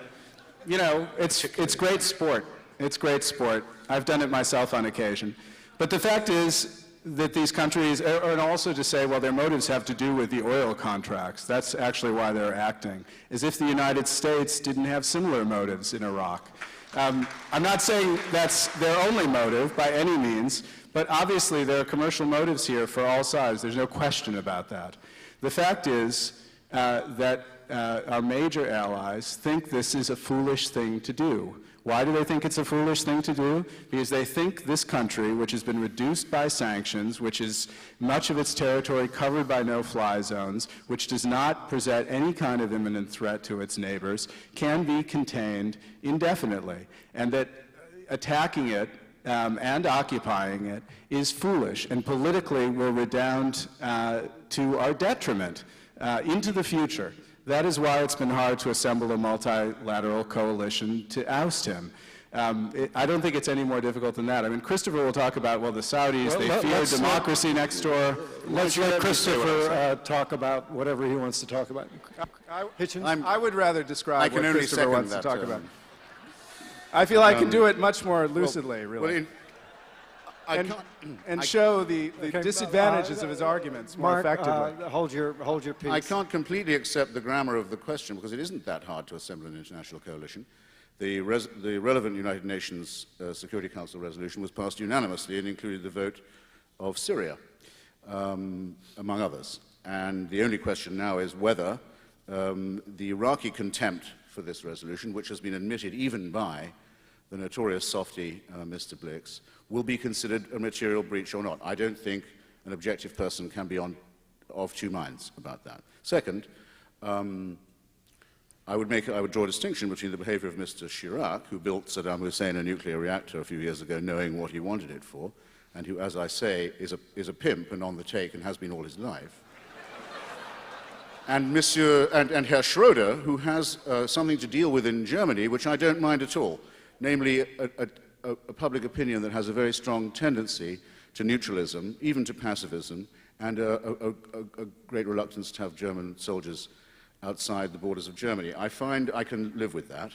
You know, it's great sport. It's great sport. I've done it myself on occasion. But the fact is that these countries, and also to say, well, their motives have to do with the oil contracts. That's actually why they're acting, as if the United States didn't have similar motives in Iraq. I'm not saying that's their only motive by any means, but obviously there are commercial motives here for all sides. There's no question about that. The fact is that our major allies think this is a foolish thing to do. Why do they think it's a foolish thing to do? Because they think this country, which has been reduced by sanctions, which is much of its territory covered by no-fly zones, which does not present any kind of imminent threat to its neighbors, can be contained indefinitely, and that attacking it and occupying it is foolish and politically will redound to our detriment into the future. That is why it's been hard to assemble a multilateral coalition to oust him. I don't think it's any more difficult than that. I mean, Christopher will talk about, well, the Saudis, they fear democracy next door. Let's let Christopher talk about whatever he wants to talk about. Hitchens? I would rather describe what Christopher wants to talk about. I feel I can do it much more lucidly, really. And show the disadvantages of his arguments more effectively. Hold your peace. I can't completely accept the grammar of the question because it isn't that hard to assemble an international coalition. The relevant United Nations Security Council resolution was passed unanimously and included the vote of Syria, among others. And the only question now is whether the Iraqi contempt for this resolution, which has been admitted even by the notorious softy Mr. Blix, will be considered a material breach or not. I don't think an objective person can be of two minds about that. Second, I would draw a distinction between the behavior of Mr. Chirac, who built Saddam Hussein a nuclear reactor a few years ago knowing what he wanted it for, and who, as I say, is a pimp and on the take and has been all his life. And Herr Schroeder, who has something to deal with in Germany, which I don't mind at all, namely a public opinion that has a very strong tendency to neutralism, even to pacifism, and a great reluctance to have German soldiers outside the borders of Germany. I find I can live with that.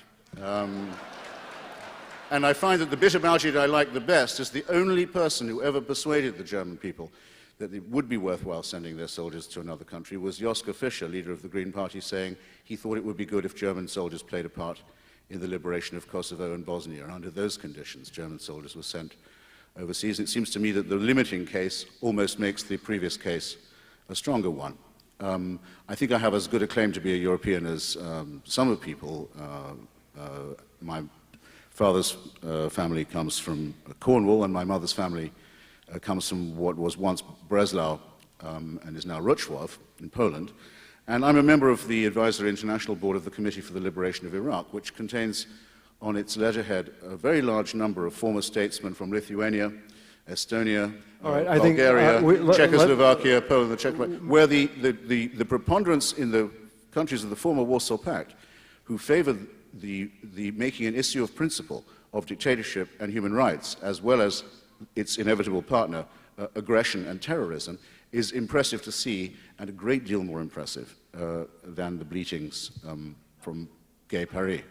And I find that the bit about it I like the best is the only person who ever persuaded the German people that it would be worthwhile sending their soldiers to another country was Joschka Fischer, leader of the Green Party, saying he thought it would be good if German soldiers played a part in the liberation of Kosovo and Bosnia. And under those conditions, German soldiers were sent overseas. It seems to me that the limiting case almost makes the previous case a stronger one. I think I have as good a claim to be a European as some of the people. My father's family comes from Cornwall, and my mother's family comes from what was once Breslau and is now Wrocław in Poland. And I'm a member of the Advisory International Board of the Committee for the Liberation of Iraq, which contains on its letterhead a very large number of former statesmen from Lithuania, Estonia, Bulgaria, Czechoslovakia, Poland, the Czech Republic, where the preponderance in the countries of the former Warsaw Pact who favored the making an issue of principle of dictatorship and human rights, as well as its inevitable partner, aggression and terrorism, is impressive to see, and a great deal more impressive than the bleatings from Gay Paris.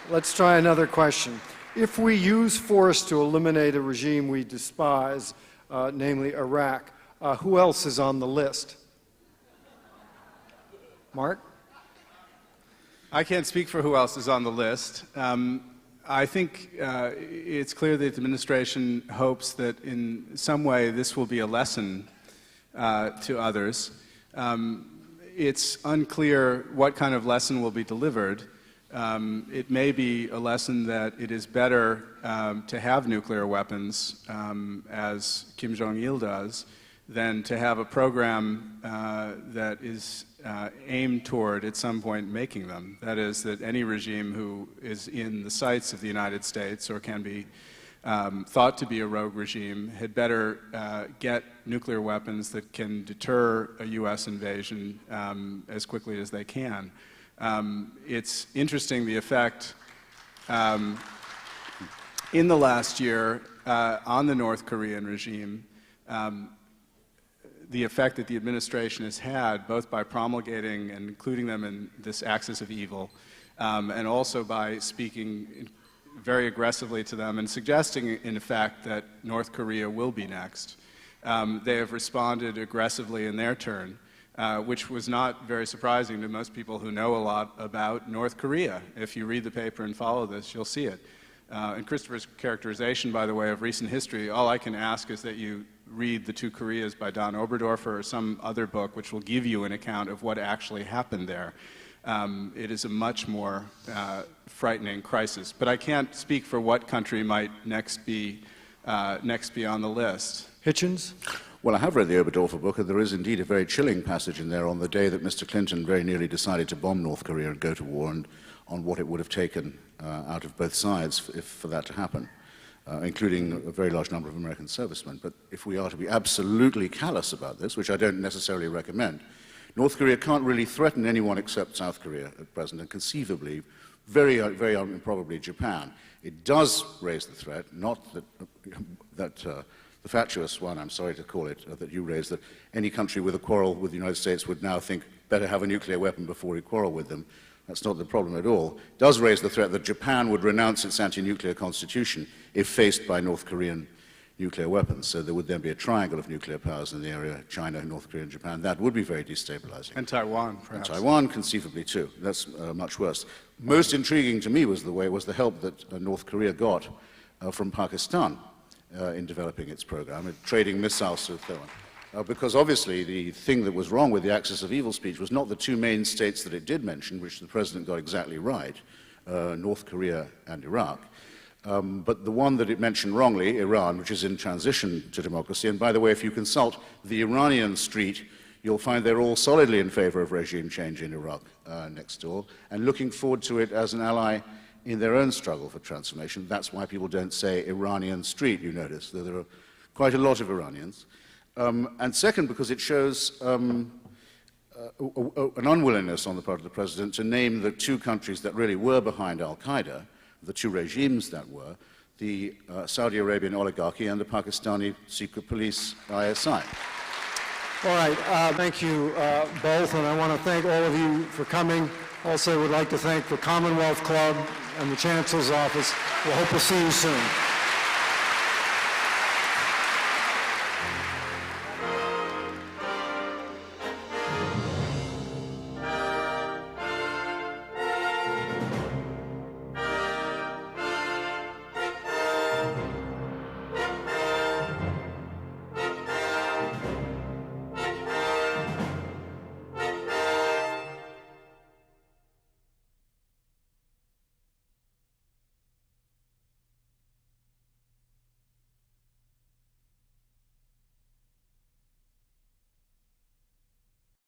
Let's try another question. If we use force to eliminate a regime we despise, namely Iraq, who else is on the list? Mark? I can't speak for who else is on the list. I think it's clear that the administration hopes that in some way this will be a lesson to others. It's unclear what kind of lesson will be delivered. It may be a lesson that it is better to have nuclear weapons, as Kim Jong-il does, than to have a program that is aimed toward, at some point, making them. That is, that any regime who is in the sights of the United States or can be thought to be a rogue regime had better get nuclear weapons that can deter a U.S. invasion as quickly as they can. It's interesting the effect in the last year on the North Korean regime, the effect that the administration has had, both by promulgating and including them in this axis of evil, and also by speaking very aggressively to them and suggesting, in fact, that North Korea will be next. They have responded aggressively in their turn, which was not very surprising to most people who know a lot about North Korea. If you read the paper and follow this, you'll see it. And Christopher's characterization, by the way, of recent history, all I can ask is that you read The Two Koreas by Don Oberdorfer or some other book which will give you an account of what actually happened there. It is a much more frightening crisis. But I can't speak for what country might next be on the list. Hitchens? Well, I have read the Oberdorfer book, and there is indeed a very chilling passage in there on the day that Mr. Clinton very nearly decided to bomb North Korea and go to war, and on what it would have taken out of both sides for that to happen, including a very large number of American servicemen. But if we are to be absolutely callous about this, which I don't necessarily recommend, North Korea can't really threaten anyone except South Korea at present, and conceivably, very, very improbably, Japan. It does raise the threat, not that, the fatuous one, I'm sorry to call it, that you raised, that any country with a quarrel with the United States would now think better have a nuclear weapon before we quarrel with them. That's not the problem at all. It does raise the threat that Japan would renounce its anti-nuclear constitution if faced by North Korean nuclear weapons. So there would then be a triangle of nuclear powers in the area, China, North Korea, and Japan. That would be very destabilizing. And Taiwan, perhaps. And Taiwan, conceivably, too. That's much worse. Most intriguing to me was the help that North Korea got from Pakistan in developing its program, trading missiles with Taiwan. Because obviously the thing that was wrong with the axis of evil speech was not the two main states that it did mention, which the president got exactly right, North Korea and Iraq, but the one that it mentioned wrongly, Iran, which is in transition to democracy. And by the way, if you consult the Iranian street, you'll find they're all solidly in favor of regime change in Iraq next door, and looking forward to it as an ally in their own struggle for transformation. That's why people don't say Iranian street, you notice. There are quite a lot of Iranians. And second, because it shows an unwillingness on the part of the president to name the two countries that really were behind al-Qaeda, the two regimes that were, the Saudi Arabian oligarchy and the Pakistani secret police ISI. All right, thank you both, and I want to thank all of you for coming. Also would like to thank the Commonwealth Club and the Chancellor's Office. We'll hope to see you soon.